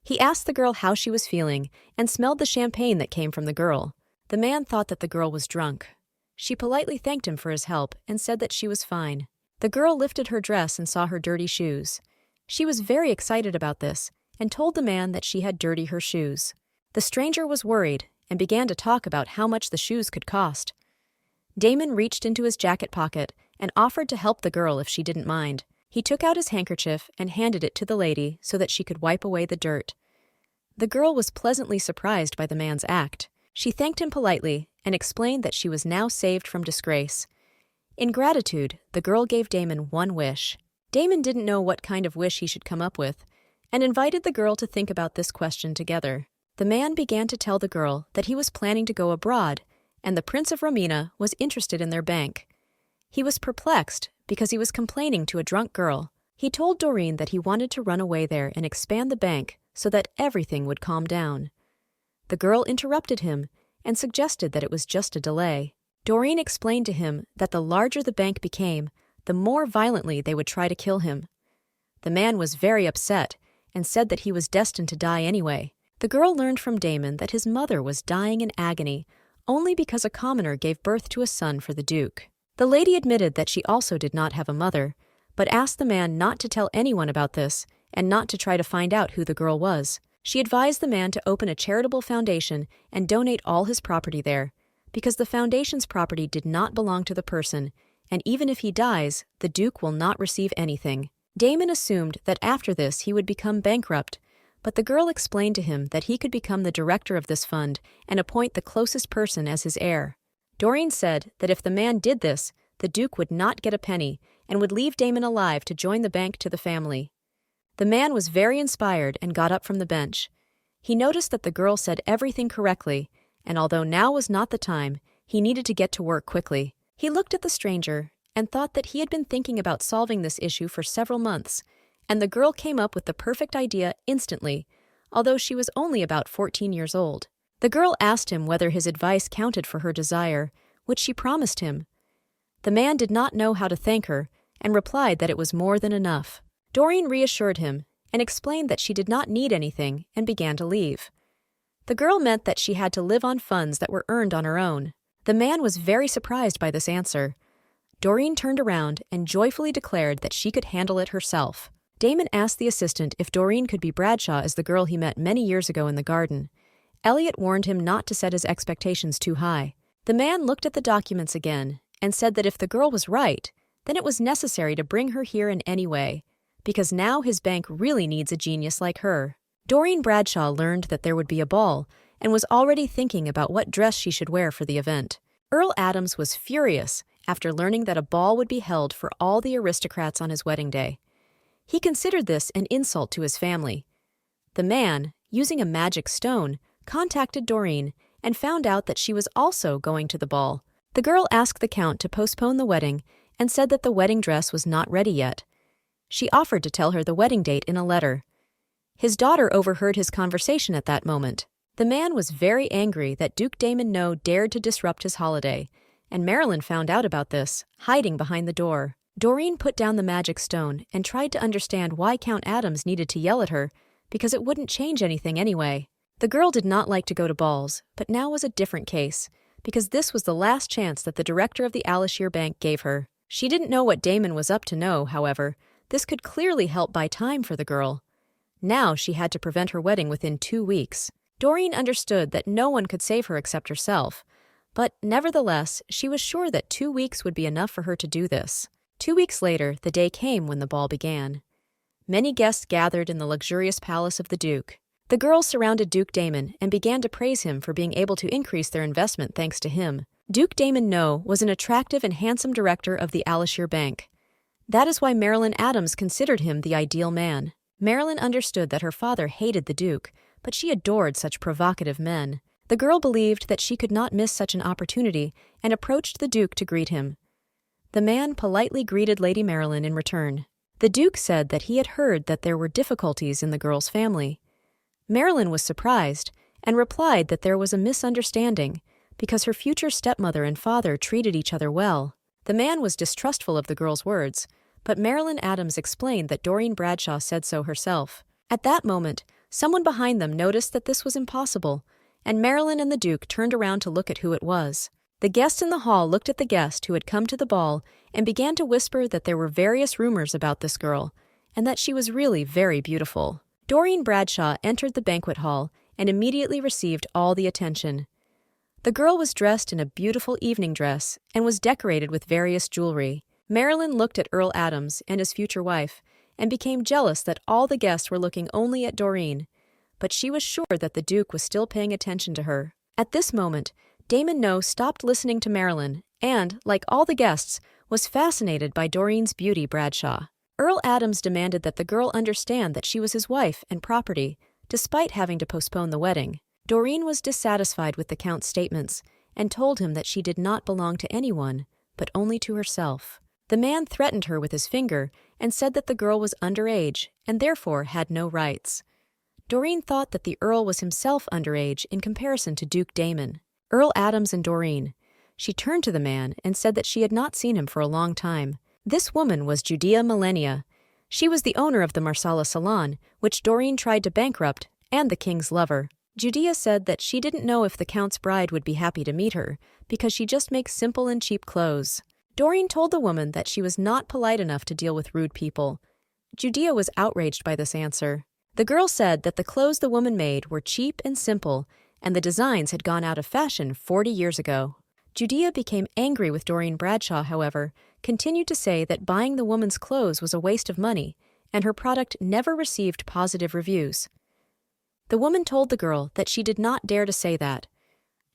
He asked the girl how she was feeling and smelled the champagne that came from the girl. The man thought that the girl was drunk. She politely thanked him for his help and said that she was fine. The girl lifted her dress and saw her dirty shoes. She was very excited about this and told the man that she had dirty her shoes. The stranger was worried and began to talk about how much the shoes could cost. Damon reached into his jacket pocket and offered to help the girl if she didn't mind. He took out his handkerchief and handed it to the lady so that she could wipe away the dirt. The girl was pleasantly surprised by the man's act. She thanked him politely and explained that she was now saved from disgrace. In gratitude, the girl gave Damon one wish. Damon didn't know what kind of wish he should come up with, and invited the girl to think about this question together. The man began to tell the girl that he was planning to go abroad, and the Prince of Romina was interested in their bank. He was perplexed because he was complaining to a drunk girl. He told Dorene that he wanted to run away there and expand the bank so that everything would calm down. The girl interrupted him and suggested that it was just a delay. Dorene explained to him that the larger the bank became, the more violently they would try to kill him. The man was very upset and said that he was destined to die anyway. The girl learned from Damon that his mother was dying in agony only because a commoner gave birth to a son for the Duke. The lady admitted that she also did not have a mother, but asked the man not to tell anyone about this and not to try to find out who the girl was. She advised the man to open a charitable foundation and donate all his property there, because the foundation's property did not belong to the person, and even if he dies, the Duke will not receive anything. Damon assumed that after this he would become bankrupt, but the girl explained to him that he could become the director of this fund and appoint the closest person as his heir. Dorene said that if the man did this, the Duke would not get a penny and would leave Damon alive to join the bank to the family. The man was very inspired and got up from the bench. He noticed that the girl said everything correctly, and although now was not the time, he needed to get to work quickly. He looked at the stranger and thought that he had been thinking about solving this issue for several months, and the girl came up with the perfect idea instantly, although she was only about 14 years old. The girl asked him whether his advice counted for her desire, which she promised him. The man did not know how to thank her and replied that it was more than enough. Dorene reassured him and explained that she did not need anything and began to leave. The girl meant that she had to live on funds that were earned on her own. The man was very surprised by this answer. Dorene turned around and joyfully declared that she could handle it herself. Damon asked the assistant if Dorene could be Bradshaw as the girl he met many years ago in the garden. Elliot warned him not to set his expectations too high. The man looked at the documents again and said that if the girl was right, then it was necessary to bring her here in any way, because now his bank really needs a genius like her. Dorene Bradshaw learned that there would be a ball and was already thinking about what dress she should wear for the event. Earl Adams was furious after learning that a ball would be held for all the aristocrats on his wedding day. He considered this an insult to his family. The man, using a magic stone, contacted Dorene and found out that she was also going to the ball. The girl asked the Count to postpone the wedding and said that the wedding dress was not ready yet. She offered to tell her the wedding date in a letter. His daughter overheard his conversation at that moment. The man was very angry that Duke Damon dared to disrupt his holiday, and Marilyn found out about this, hiding behind the door. Dorene put down the magic stone and tried to understand why Count Adams needed to yell at her, because it wouldn't change anything anyway. The girl did not like to go to balls, but now was a different case, because this was the last chance that the director of the Alashir Bank gave her. She didn't know what Damon was up to know, however. This could clearly help buy time for the girl. Now she had to prevent her wedding within 2 weeks. Dorene understood that no one could save her except herself, but nevertheless, she was sure that 2 weeks would be enough for her to do this. 2 weeks later, the day came when the ball began. Many guests gathered in the luxurious palace of the Duke. The girls surrounded Duke Damon and began to praise him for being able to increase their investment thanks to him. Duke Damon was an attractive and handsome director of the Alashir Bank. That is why Marilyn Adams considered him the ideal man. Marilyn understood that her father hated the Duke, but she adored such provocative men. The girl believed that she could not miss such an opportunity and approached the Duke to greet him. The man politely greeted Lady Marilyn in return. The Duke said that he had heard that there were difficulties in the girl's family. Marilyn was surprised and replied that there was a misunderstanding because her future stepmother and father treated each other well. The man was distrustful of the girl's words, but Marilyn Adams explained that Dorene Bradshaw said so herself. At that moment, someone behind them noticed that this was impossible, and Marilyn and the Duke turned around to look at who it was. The guests in the hall looked at the guest who had come to the ball and began to whisper that there were various rumors about this girl, and that she was really very beautiful. Dorene Bradshaw entered the banquet hall and immediately received all the attention. The girl was dressed in a beautiful evening dress and was decorated with various jewelry. Marilyn looked at Earl Adams and his future wife and became jealous that all the guests were looking only at Dorene, but she was sure that the Duke was still paying attention to her. At this moment, Damon stopped listening to Marilyn and, like all the guests, was fascinated by Dorene's beauty. Bradshaw. Earl Adams demanded that the girl understand that she was his wife and property, despite having to postpone the wedding. Dorene was dissatisfied with the Count's statements and told him that she did not belong to anyone, but only to herself. The man threatened her with his finger and said that the girl was underage and therefore had no rights. Dorene thought that the Earl was himself underage in comparison to Duke Damon. Earl Adams and Dorene. She turned to the man and said that she had not seen him for a long time. This woman was Judea Millionaire. She was the owner of the Marsala salon, which Dorene tried to bankrupt, and the king's lover. Judea said that she didn't know if the Count's bride would be happy to meet her, because she just makes simple and cheap clothes. Dorene told the woman that she was not polite enough to deal with rude people. Judea was outraged by this answer. The girl said that the clothes the woman made were cheap and simple, and the designs had gone out of fashion 40 years ago. Judea became angry with Dorene Bradshaw, however, continued to say that buying the woman's clothes was a waste of money, and her product never received positive reviews. The woman told the girl that she did not dare to say that.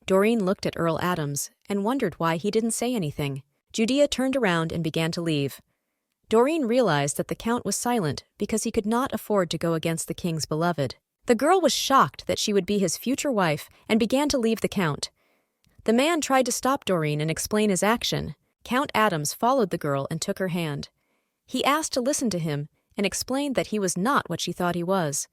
Dorene looked at Earl Adams and wondered why he didn't say anything. Judea turned around and began to leave. Dorene realized that the Count was silent because he could not afford to go against the king's beloved. The girl was shocked that she would be his future wife and began to leave the Count. The man tried to stop Dorene and explain his action. Count Adams followed the girl and took her hand. He asked to listen to him and explained that he was not what she thought he was.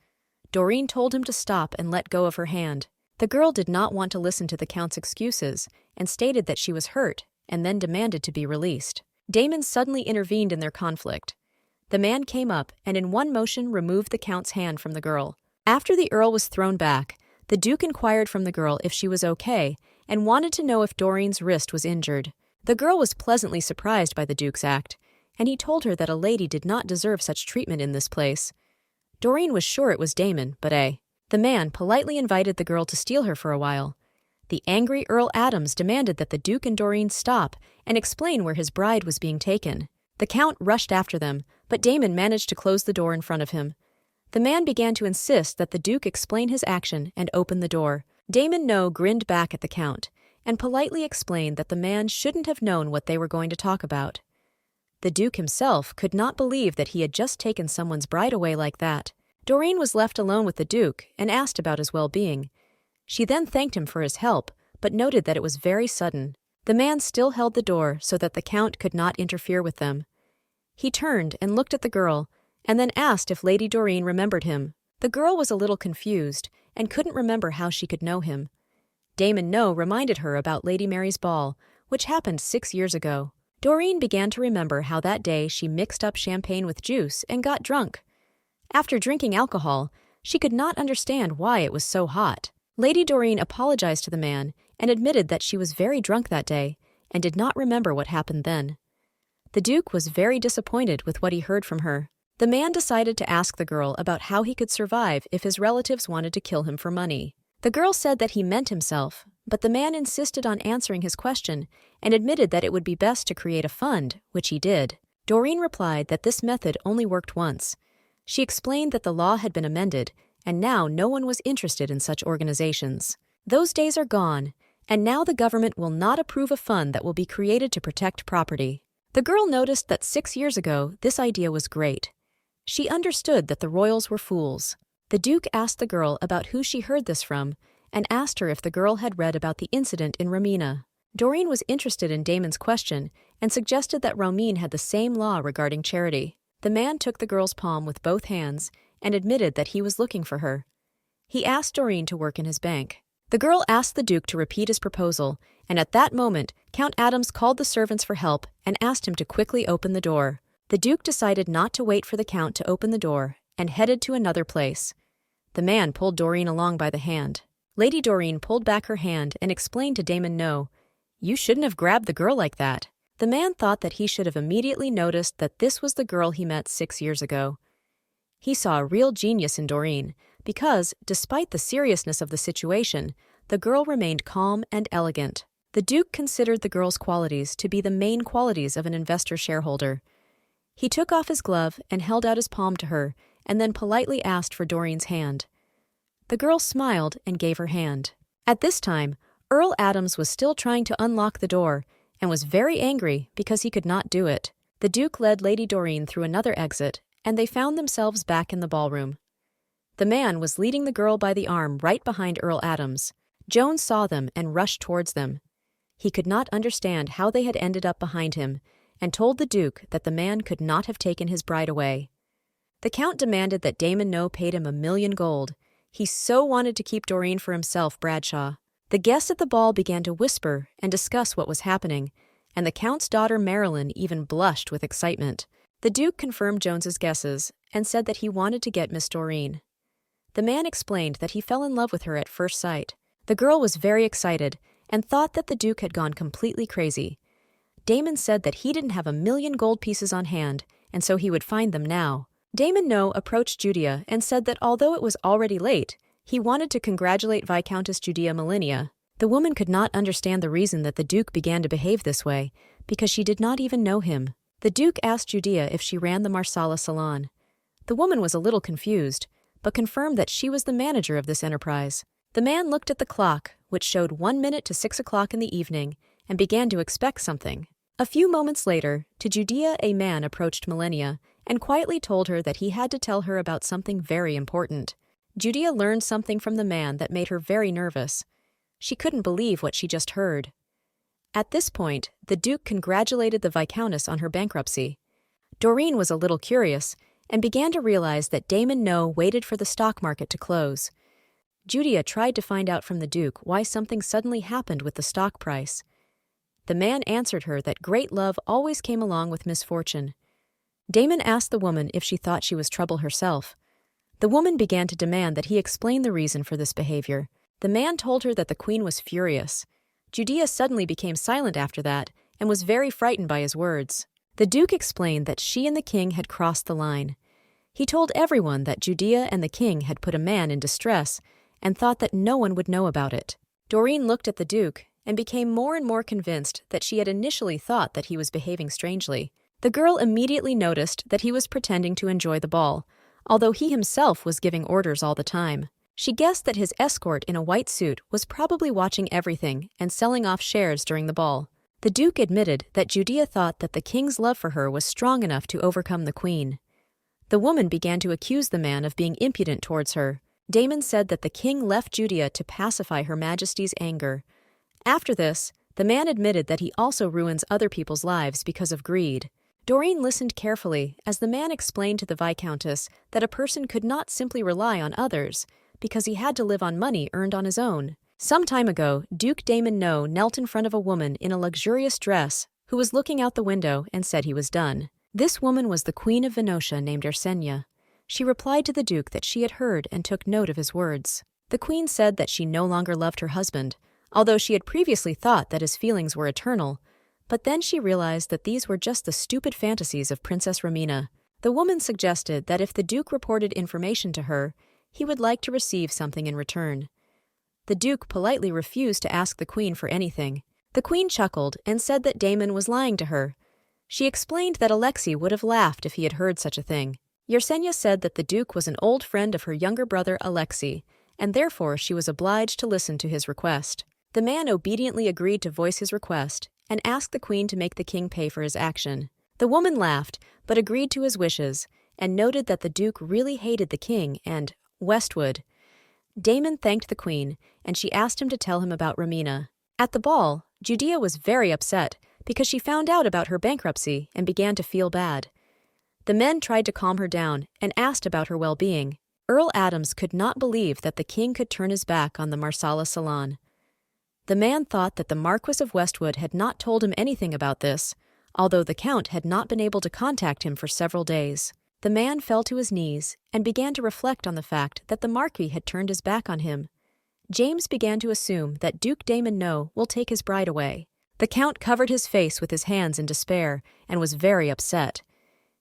Dorene told him to stop and let go of her hand. The girl did not want to listen to the Count's excuses and stated that she was hurt and then demanded to be released. Damon suddenly intervened in their conflict. The man came up and in one motion removed the Count's hand from the girl. After the Earl was thrown back, the Duke inquired from the girl if she was okay and wanted to know if Dorene's wrist was injured. The girl was pleasantly surprised by the Duke's act, and he told her that a lady did not deserve such treatment in this place. Dorene was sure it was Damon, but the man politely invited the girl to steal her for a while. The angry Earl Adams demanded that the Duke and Dorene stop and explain where his bride was being taken. The Count rushed after them, but Damon managed to close the door in front of him. The man began to insist that the Duke explain his action and open the door. Damon grinned back at the Count and politely explained that the man shouldn't have known what they were going to talk about. The Duke himself could not believe that he had just taken someone's bride away like that. Dorene was left alone with the Duke and asked about his well-being. She then thanked him for his help, but noted that it was very sudden. The man still held the door so that the Count could not interfere with them. He turned and looked at the girl, and then asked if Lady Dorene remembered him. The girl was a little confused and couldn't remember how she could know him. Damon reminded her about Lady Mary's ball, which happened 6 years ago. Dorene began to remember how that day she mixed up champagne with juice and got drunk. After drinking alcohol, she could not understand why it was so hot. Lady Dorene apologized to the man and admitted that she was very drunk that day and did not remember what happened then. The Duke was very disappointed with what he heard from her. The man decided to ask the girl about how he could survive if his relatives wanted to kill him for money. The girl said that he meant himself, but the man insisted on answering his question and admitted that it would be best to create a fund, which he did. Dorene replied that this method only worked once. She explained that the law had been amended, and now no one was interested in such organizations. Those days are gone, and now the government will not approve a fund that will be created to protect property. The girl noticed that 6 years ago this idea was great. She understood that the royals were fools. The Duke asked the girl about who she heard this from and asked her if the girl had read about the incident in Romina. Dorene was interested in Damon's question and suggested that Romine had the same law regarding charity. The man took the girl's palm with both hands and admitted that he was looking for her. He asked Dorene to work in his bank. The girl asked the Duke to repeat his proposal, and at that moment, Count Adams called the servants for help and asked him to quickly open the door. The Duke decided not to wait for the Count to open the door and headed to another place. The man pulled Dorene along by the hand. Lady Dorene pulled back her hand and explained to Damon, "You shouldn't have grabbed the girl like that." The man thought that he should have immediately noticed that this was the girl he met 6 years ago. He saw a real genius in Dorene because, despite the seriousness of the situation, the girl remained calm and elegant. The Duke considered the girl's qualities to be the main qualities of an investor shareholder. He took off his glove and held out his palm to her, and then politely asked for Dorene's hand. The girl smiled and gave her hand. At this time, Earl Adams was still trying to unlock the door and was very angry because he could not do it. The Duke led Lady Dorene through another exit, and they found themselves back in the ballroom. The man was leading the girl by the arm right behind Earl Adams. Jones saw them and rushed towards them. He could not understand how they had ended up behind him, and told the Duke that the man could not have taken his bride away. The Count demanded that Damon know paid him $1,000,000 gold. He so wanted to keep Dorene for himself, Bradshaw. The guests at the ball began to whisper and discuss what was happening, and the Count's daughter Marilyn even blushed with excitement. The Duke confirmed Jones's guesses and said that he wanted to get Miss Dorene. The man explained that he fell in love with her at first sight. The girl was very excited and thought that the Duke had gone completely crazy. Damon said that he didn't have $1,000,000 gold pieces on hand, and so he would find them now. Damon No approached Judea and said that although it was already late, he wanted to congratulate Viscountess Judea Millionaire. The woman could not understand the reason that the Duke began to behave this way, because she did not even know him. The Duke asked Judea if she ran the Marsala salon. The woman was a little confused, but confirmed that she was the manager of this enterprise. The man looked at the clock, which showed 1 minute to 6 o'clock in the evening, and began to expect something. A few moments later, to Judea a man approached Millionaire and quietly told her that he had to tell her about something very important. Judea learned something from the man that made her very nervous. She couldn't believe what she just heard. At this point, the Duke congratulated the Viscountess on her bankruptcy. Dorene was a little curious and began to realize that Damon No waited for the stock market to close. Judea tried to find out from the Duke why something suddenly happened with the stock price. The man answered her that great love always came along with misfortune. Damon asked the woman if she thought she was trouble herself. The woman began to demand that he explain the reason for this behavior. The man told her that the queen was furious. Judea suddenly became silent after that and was very frightened by his words. The Duke explained that she and the king had crossed the line. He told everyone that Judea and the king had put a man in distress and thought that no one would know about it. Dorene looked at the Duke and became more and more convinced that she had initially thought that he was behaving strangely. The girl immediately noticed that he was pretending to enjoy the ball, although he himself was giving orders all the time. She guessed that his escort in a white suit was probably watching everything and selling off shares during the ball. The Duke admitted that Judea thought that the king's love for her was strong enough to overcome the queen. The woman began to accuse the man of being impudent towards her. Damon said that the king left Judea to pacify Her Majesty's anger. After this, the man admitted that he also ruins other people's lives because of greed. Dorene listened carefully as the man explained to the Viscountess that a person could not simply rely on others because he had to live on money earned on his own. Some time ago, Duke Damon No knelt in front of a woman in a luxurious dress who was looking out the window and said he was done. This woman was the Queen of Venetia named Ursenia. She replied to the Duke that she had heard and took note of his words. The Queen said that she no longer loved her husband, although she had previously thought that his feelings were eternal. But then she realized that these were just the stupid fantasies of Princess Romina. The woman suggested that if the Duke reported information to her, he would like to receive something in return. The Duke politely refused to ask the Queen for anything. The Queen chuckled and said that Damon was lying to her. She explained that Alexei would have laughed if he had heard such a thing. Ursenia said that the Duke was an old friend of her younger brother Alexei, and therefore she was obliged to listen to his request. The man obediently agreed to voice his request and asked the Queen to make the king pay for his action. The woman laughed, but agreed to his wishes, and noted that the Duke really hated the king and Westwood. Damon thanked the Queen, and she asked him to tell him about Romina. At the ball, Judea was very upset because she found out about her bankruptcy and began to feel bad. The men tried to calm her down and asked about her well-being. Earl Adams could not believe that the king could turn his back on the Marsala salon. The man thought that the Marquis of Westwood had not told him anything about this, although the Count had not been able to contact him for several days. The man fell to his knees and began to reflect on the fact that the Marquis had turned his back on him. James began to assume that Duke Damon No will take his bride away. The Count covered his face with his hands in despair and was very upset.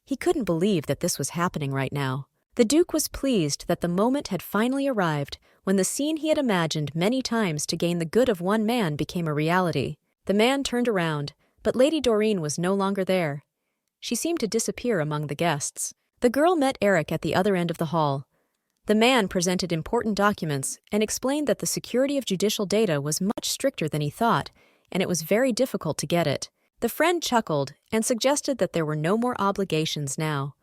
He couldn't believe that this was happening right now. The Duke was pleased that the moment had finally arrived when the scene he had imagined many times to gain the good of one man became a reality. The man turned around, but Lady Dorene was no longer there. She seemed to disappear among the guests. The girl met Eric at the other end of the hall. The man presented important documents and explained that the security of judicial data was much stricter than he thought, and it was very difficult to get it. The friend chuckled and suggested that there were no more obligations now.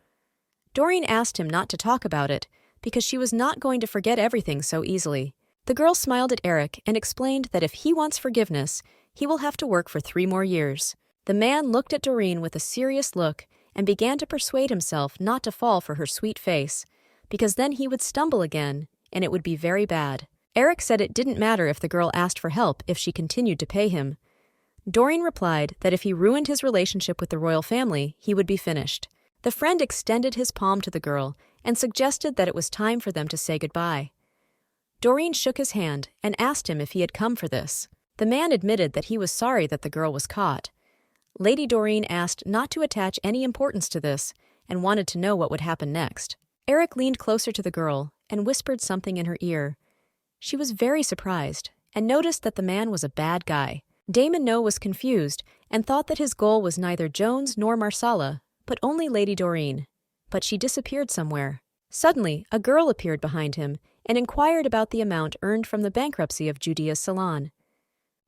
Dorene asked him not to talk about it, because she was not going to forget everything so easily. The girl smiled at Eric and explained that if he wants forgiveness, he will have to work for 3 more years. The man looked at Dorene with a serious look and began to persuade himself not to fall for her sweet face, because then he would stumble again, and it would be very bad. Eric said it didn't matter if the girl asked for help if she continued to pay him. Dorene replied that if he ruined his relationship with the royal family, he would be finished. The friend extended his palm to the girl and suggested that it was time for them to say goodbye. Dorene shook his hand and asked him if he had come for this. The man admitted that he was sorry that the girl was caught. Lady Dorene asked not to attach any importance to this and wanted to know what would happen next. Eric leaned closer to the girl and whispered something in her ear. She was very surprised and noticed that the man was a bad guy. Damon was confused and thought that his goal was neither Jones nor Marsala, but only Lady Dorene. But she disappeared somewhere. Suddenly, a girl appeared behind him and inquired about the amount earned from the bankruptcy of Judea's salon.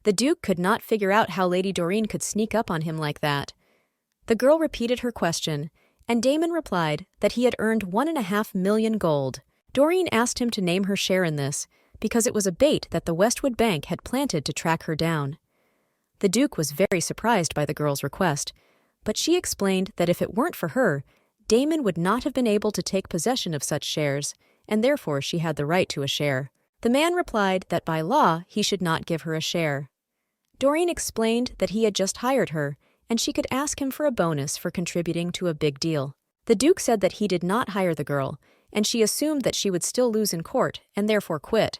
The Duke could not figure out how Lady Dorene could sneak up on him like that. The girl repeated her question, and Damon replied that he had earned 1.5 million gold. Dorene asked him to name her share in this, because it was a bait that the Westwood Bank had planted to track her down. The Duke was very surprised by the girl's request, but she explained that if it weren't for her, Damon would not have been able to take possession of such shares, and therefore she had the right to a share. The man replied that by law he should not give her a share. Dorene explained that he had just hired her, and she could ask him for a bonus for contributing to a big deal. The Duke said that he did not hire the girl, and she assumed that she would still lose in court and therefore quit.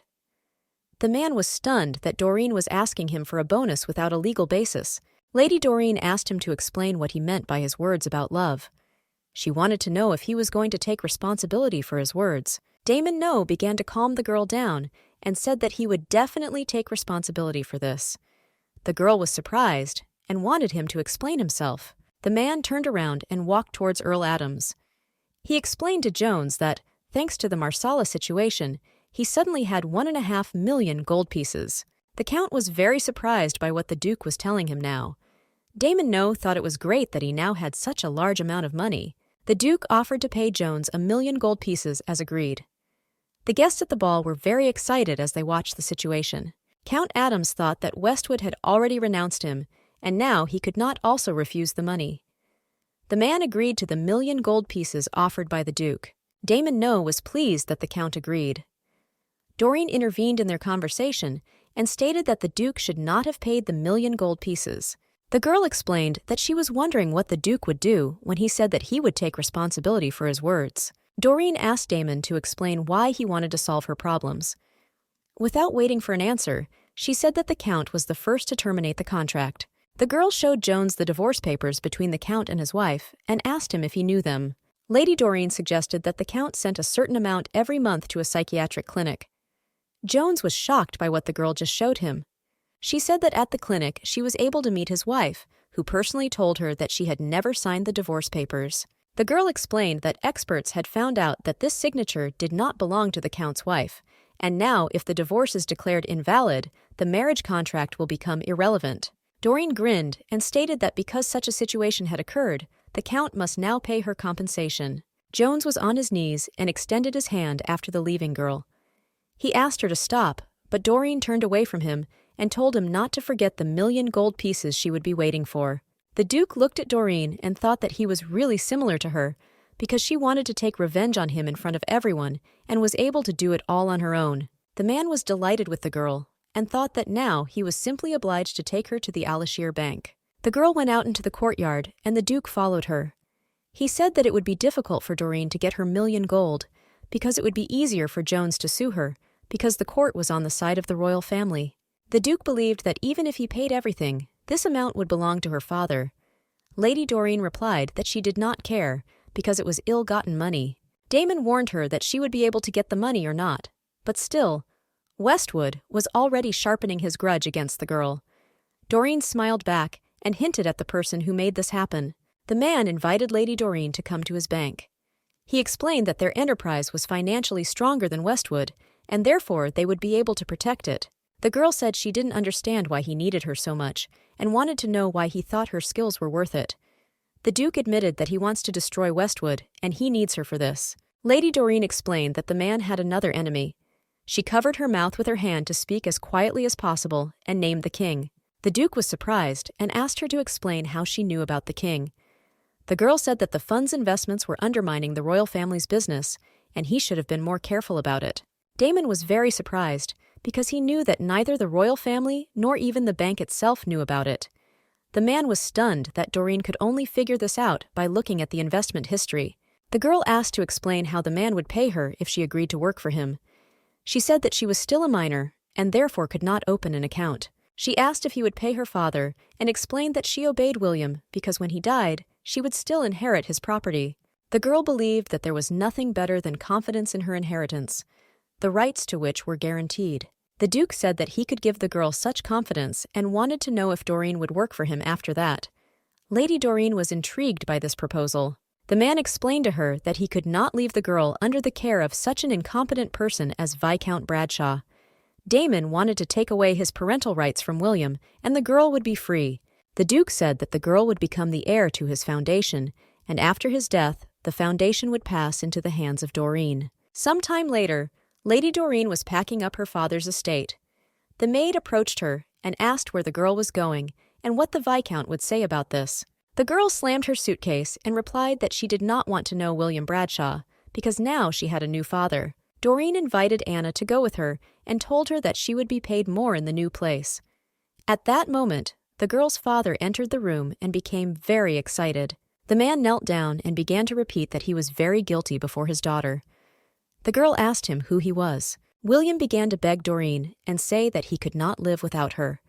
The man was stunned that Dorene was asking him for a bonus without a legal basis. Lady Dorene asked him to explain what he meant by his words about love. She wanted to know if he was going to take responsibility for his words. Damon began to calm the girl down and said that he would definitely take responsibility for this. The girl was surprised and wanted him to explain himself. The man turned around and walked towards Earl Adams. He explained to Jones that, thanks to the Marsala situation, he suddenly had 1.5 million gold pieces. The Count was very surprised by what the Duke was telling him now. Damon thought it was great that he now had such a large amount of money. The Duke offered to pay Jones 1 million gold pieces as agreed. The guests at the ball were very excited as they watched the situation. Count Adams thought that Westwood had already renounced him, and now he could not also refuse the money. The man agreed to the 1 million gold pieces offered by the Duke. Damon was pleased that the Count agreed. Dorene intervened in their conversation and stated that the Duke should not have paid the 1 million gold pieces. The girl explained that she was wondering what the Duke would do when he said that he would take responsibility for his words. Dorene asked Damon to explain why he wanted to solve her problems. Without waiting for an answer, she said that the Count was the first to terminate the contract. The girl showed Jones the divorce papers between the Count and his wife and asked him if he knew them. Lady Dorene suggested that the Count sent a certain amount every month to a psychiatric clinic. Jones was shocked by what the girl just showed him. She said that at the clinic she was able to meet his wife, who personally told her that she had never signed the divorce papers. The girl explained that experts had found out that this signature did not belong to the Count's wife, and now if the divorce is declared invalid, the marriage contract will become irrelevant. Dorene grinned and stated that because such a situation had occurred, the Count must now pay her compensation. Jones was on his knees and extended his hand after the leaving girl. He asked her to stop, but Dorene turned away from him and told him not to forget the 1 million gold pieces she would be waiting for. The Duke looked at Dorene and thought that he was really similar to her, because she wanted to take revenge on him in front of everyone and was able to do it all on her own. The man was delighted with the girl and thought that now he was simply obliged to take her to the Alashir Bank. The girl went out into the courtyard and the Duke followed her. He said that it would be difficult for Dorene to get her 1 million gold, because it would be easier for Jones to sue her, because the court was on the side of the royal family. The Duke believed that even if he paid everything, this amount would belong to her father. Lady Dorene replied that she did not care, because it was ill-gotten money. Damon warned her that she would be able to get the money or not, but still, Westwood was already sharpening his grudge against the girl. Dorene smiled back and hinted at the person who made this happen. The man invited Lady Dorene to come to his bank. He explained that their enterprise was financially stronger than Westwood, and therefore they would be able to protect it. The girl said she didn't understand why he needed her so much, and wanted to know why he thought her skills were worth it. The Duke admitted that he wants to destroy Westwood, and he needs her for this. Lady Dorene explained that the man had another enemy. She covered her mouth with her hand to speak as quietly as possible and named the king. The Duke was surprised and asked her to explain how she knew about the king. The girl said that the fund's investments were undermining the royal family's business, and he should have been more careful about it. Damon was very surprised, because he knew that neither the royal family nor even the bank itself knew about it. The man was stunned that Dorene could only figure this out by looking at the investment history. The girl asked to explain how the man would pay her if she agreed to work for him. She said that she was still a minor, and therefore could not open an account. She asked if he would pay her father, and explained that she obeyed William because when he died, she would still inherit his property. The girl believed that there was nothing better than confidence in her inheritance, the rights to which were guaranteed. The Duke said that he could give the girl such confidence and wanted to know if Dorene would work for him after that. Lady Dorene was intrigued by this proposal. The man explained to her that he could not leave the girl under the care of such an incompetent person as Viscount Bradshaw. Damon wanted to take away his parental rights from William, and the girl would be free. The Duke said that the girl would become the heir to his foundation, and after his death, the foundation would pass into the hands of Dorene. Some time later, Lady Dorene was packing up her father's estate. The maid approached her and asked where the girl was going and what the Viscount would say about this. The girl slammed her suitcase and replied that she did not want to know William Bradshaw, because now she had a new father. Dorene invited Anna to go with her and told her that she would be paid more in the new place. At that moment, the girl's father entered the room and became very excited. The man knelt down and began to repeat that he was very guilty before his daughter. The girl asked him who he was. William began to beg Dorene and say that he could not live without her.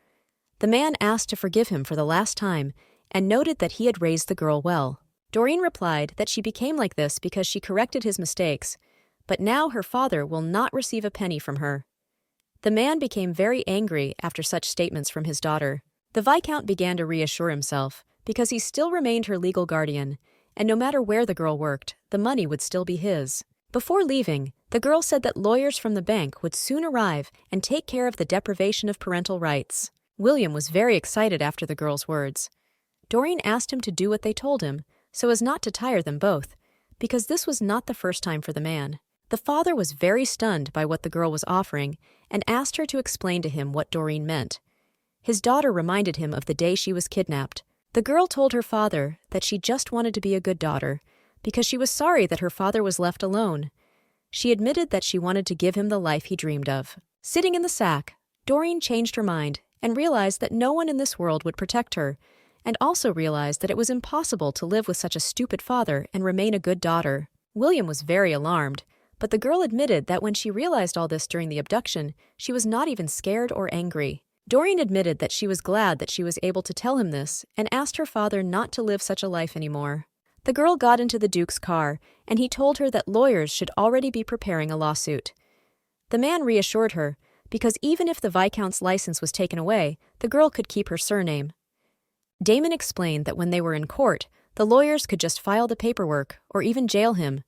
The man asked to forgive him for the last time and noted that he had raised the girl well. Dorene replied that she became like this because she corrected his mistakes, but now her father will not receive a penny from her. The man became very angry after such statements from his daughter. The Viscount began to reassure himself because he still remained her legal guardian, and no matter where the girl worked, the money would still be his. Before leaving, the girl said that lawyers from the bank would soon arrive and take care of the deprivation of parental rights. William was very excited after the girl's words. Dorene asked him to do what they told him, so as not to tire them both, because this was not the first time for the man. The father was very stunned by what the girl was offering and asked her to explain to him what Dorene meant. His daughter reminded him of the day she was kidnapped. The girl told her father that she just wanted to be a good daughter, because she was sorry that her father was left alone. She admitted that she wanted to give him the life he dreamed of. Sitting in the sack, Dorene changed her mind and realized that no one in this world would protect her, and also realized that it was impossible to live with such a stupid father and remain a good daughter. William was very alarmed, but the girl admitted that when she realized all this during the abduction, she was not even scared or angry. Dorene admitted that she was glad that she was able to tell him this and asked her father not to live such a life anymore. The girl got into the Duke's car, and he told her that lawyers should already be preparing a lawsuit. The man reassured her, because even if the Viscount's license was taken away, the girl could keep her surname. Damon explained that when they were in court, the lawyers could just file the paperwork or even jail him.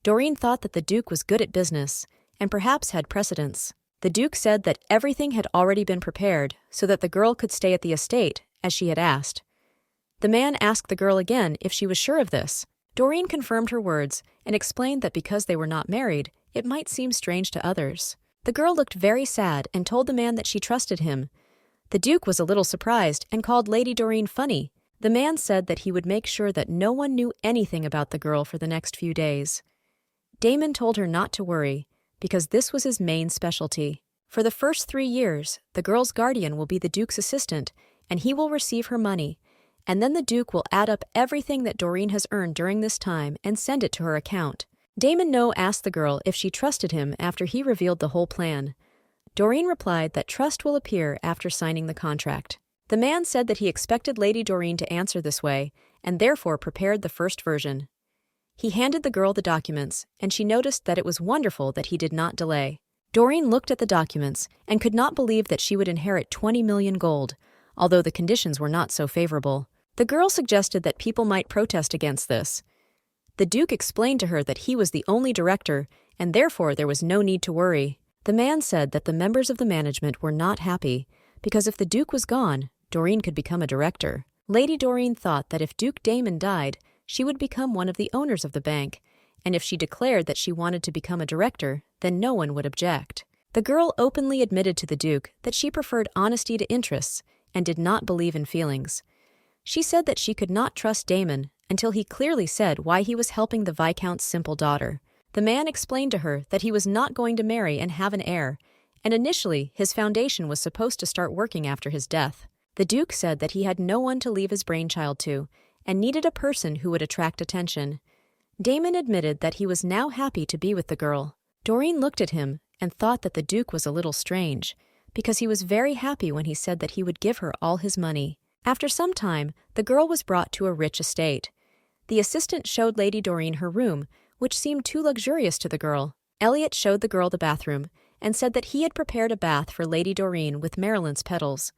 Dorene thought that the Duke was good at business and perhaps had precedence. The Duke said that everything had already been prepared so that the girl could stay at the estate, as she had asked. The man asked the girl again if she was sure of this. Dorene confirmed her words and explained that because they were not married, it might seem strange to others. The girl looked very sad and told the man that she trusted him. The Duke was a little surprised and called Lady Dorene funny. The man said that he would make sure that no one knew anything about the girl for the next few days. Damon told her not to worry, because this was his main specialty. For the first 3 years, the girl's guardian will be the Duke's assistant, and he will receive her money, and then the Duke will add up everything that Dorene has earned during this time and send it to her account. Damon asked the girl if she trusted him after he revealed the whole plan. Dorene replied that trust will appear after signing the contract. The man said that he expected Lady Dorene to answer this way, and therefore prepared the first version. He handed the girl the documents, and she noticed that it was wonderful that he did not delay. Dorene looked at the documents and could not believe that she would inherit 20 million gold, although the conditions were not so favorable. The girl suggested that people might protest against this. The Duke explained to her that he was the only director, and therefore there was no need to worry. The man said that the members of the management were not happy, because if the Duke was gone, Dorene could become a director. Lady Dorene thought that if Duke Damon died, she would become one of the owners of the bank, and if she declared that she wanted to become a director, then no one would object. The girl openly admitted to the Duke that she preferred honesty to interests and did not believe in feelings. She said that she could not trust Damon until he clearly said why he was helping the Viscount's simple daughter. The man explained to her that he was not going to marry and have an heir, and initially his foundation was supposed to start working after his death. The Duke said that he had no one to leave his brainchild to, and needed a person who would attract attention. Damon admitted that he was now happy to be with the girl. Dorene looked at him and thought that the Duke was a little strange, because he was very happy when he said that he would give her all his money. After some time, the girl was brought to a rich estate. The assistant showed Lady Dorene her room, which seemed too luxurious to the girl. Elliot showed the girl the bathroom and said that he had prepared a bath for Lady Dorene with marylance petals.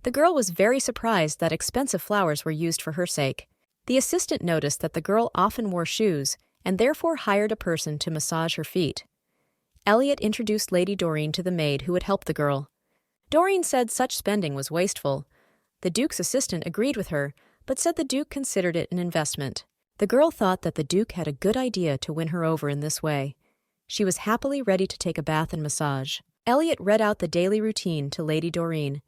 The girl was very surprised that expensive flowers were used for her sake. The assistant noticed that the girl often wore shoes and therefore hired a person to massage her feet. Elliot introduced Lady Dorene to the maid who would help the girl. Dorene said such spending was wasteful. The Duke's assistant agreed with her, but said the Duke considered it an investment. The girl thought that the Duke had a good idea to win her over in this way. She was happily ready to take a bath and massage. Elliot read out the daily routine to Lady Dorene.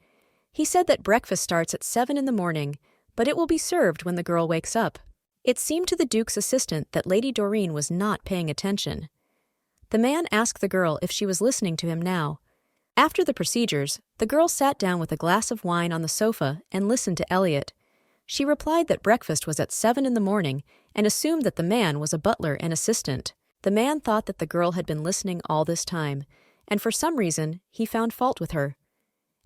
He said that breakfast starts at 7 in the morning, but it will be served when the girl wakes up. It seemed to the Duke's assistant that Lady Dorene was not paying attention. The man asked the girl if she was listening to him now. After the procedures, the girl sat down with a glass of wine on the sofa and listened to Elliot. She replied that breakfast was at 7 in the morning and assumed that the man was a butler and assistant. The man thought that the girl had been listening all this time, and for some reason, he found fault with her.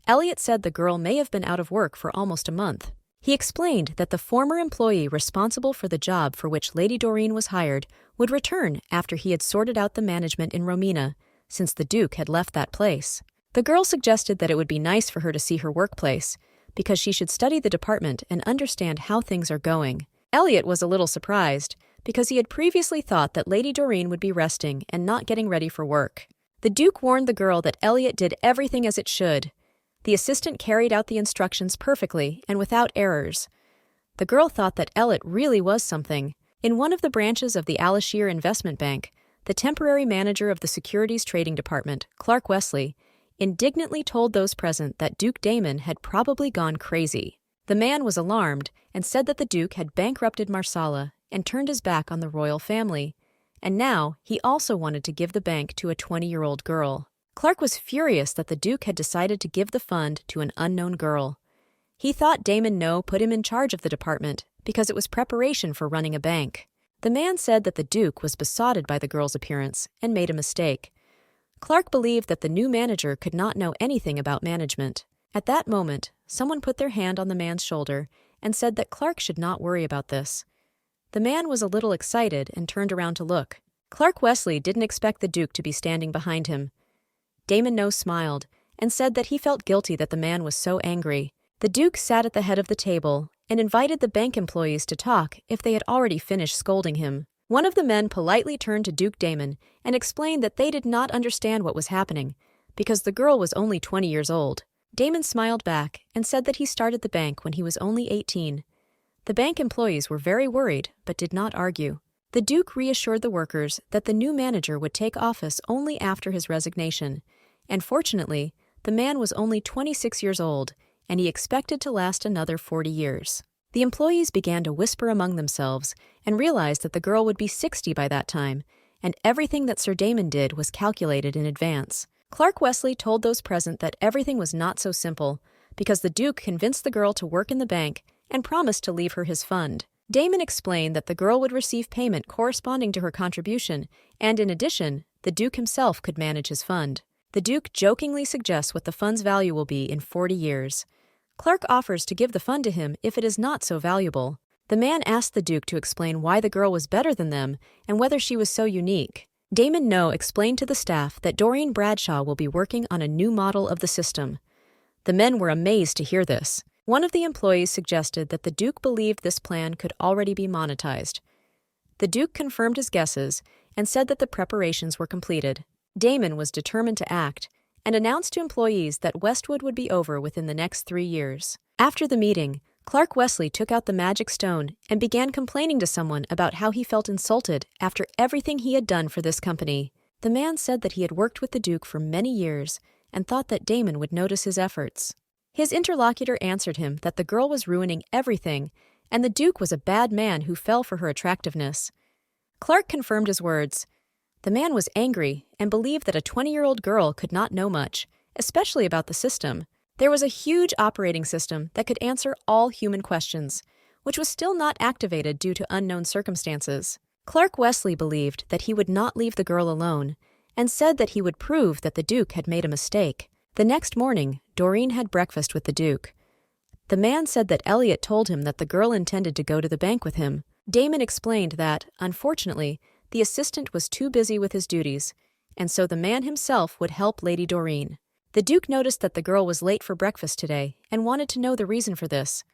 Elliot said the girl may have been out of work for almost a month. He explained that the former employee responsible for the job for which Lady Dorene was hired would return after he had sorted out the management in Romina, since the Duke had left that place. The girl suggested that it would be nice for her to see her workplace, because she should study the department and understand how things are going. Elliot was a little surprised, because he had previously thought that Lady Dorene would be resting and not getting ready for work. The Duke warned the girl that Elliot did everything as it should. The assistant carried out the instructions perfectly and without errors. The girl thought that Elliot really was something. In one of the branches of the Alashir Investment Bank, the temporary manager of the Securities Trading Department, Clark Wesley, indignantly told those present that Duke Damon had probably gone crazy. The man was alarmed and said that the Duke had bankrupted Marsala and turned his back on the royal family, and now he also wanted to give the bank to a 20-year-old girl. Clark was furious that the Duke had decided to give the fund to an unknown girl. He thought Damon put him in charge of the department because it was preparation for running a bank. The man said that the Duke was besotted by the girl's appearance and made a mistake. Clark believed that the new manager could not know anything about management. At that moment, someone put their hand on the man's shoulder and said that Clark should not worry about this. The man was a little excited and turned around to look. Clark Wesley didn't expect the Duke to be standing behind him. Damon smiled and said that he felt guilty that the man was so angry. The Duke sat at the head of the table and invited the bank employees to talk if they had already finished scolding him. One of the men politely turned to Duke Damon and explained that they did not understand what was happening, because the girl was only 20 years old. Damon smiled back and said that he started the bank when he was only 18. The bank employees were very worried, but did not argue. The Duke reassured the workers that the new manager would take office only after his resignation, and fortunately, the man was only 26 years old, and he expected to last another 40 years. The employees began to whisper among themselves and realized that the girl would be 60 by that time, and everything that Sir Damon did was calculated in advance. Clark Wesley told those present that everything was not so simple, because the Duke convinced the girl to work in the bank and promised to leave her his fund. Damon explained that the girl would receive payment corresponding to her contribution, and in addition, the Duke himself could manage his fund. The Duke jokingly suggests what the fund's value will be in 40 years. Clark offers to give the fund to him if it is not so valuable. The man asked the Duke to explain why the girl was better than them and whether she was so unique. Damon No explained to the staff that Dorene Bradshaw will be working on a new model of the system. The men were amazed to hear this. One of the employees suggested that the Duke believed this plan could already be monetized. The Duke confirmed his guesses and said that the preparations were completed. Damon was determined to act and announced to employees that Westwood would be over within the next 3 years. After the meeting, Clark Wesley took out the magic stone and began complaining to someone about how he felt insulted after everything he had done for this company. The man said that he had worked with the Duke for many years and thought that Damon would notice his efforts. His interlocutor answered him that the girl was ruining everything, and the Duke was a bad man who fell for her attractiveness. Clark confirmed his words. The man was angry and believed that a 20-year-old girl could not know much, especially about the system. There was a huge operating system that could answer all human questions, which was still not activated due to unknown circumstances. Clark Wesley believed that he would not leave the girl alone, and said that he would prove that the Duke had made a mistake. The next morning, Dorene had breakfast with the Duke. The man said that Elliot told him that the girl intended to go to the bank with him. Damon explained that, unfortunately, the assistant was too busy with his duties, and so the man himself would help Lady Dorene. The Duke noticed that the girl was late for breakfast today and wanted to know the reason for this.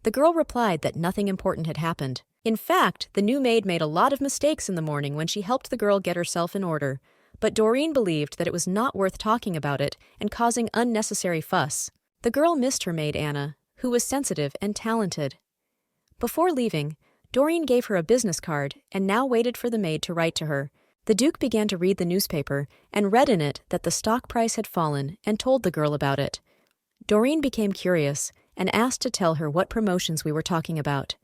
The girl replied that nothing important had happened. In fact, the new maid made a lot of mistakes in the morning when she helped the girl get herself in order, but Dorene believed that it was not worth talking about it and causing unnecessary fuss. The girl missed her maid Anna, who was sensitive and talented. Before leaving, Dorene gave her a business card and now waited for the maid to write to her. The Duke began to read the newspaper and read in it that the stock price had fallen and told the girl about it. Dorene became curious and asked to tell her what promotions we were talking about.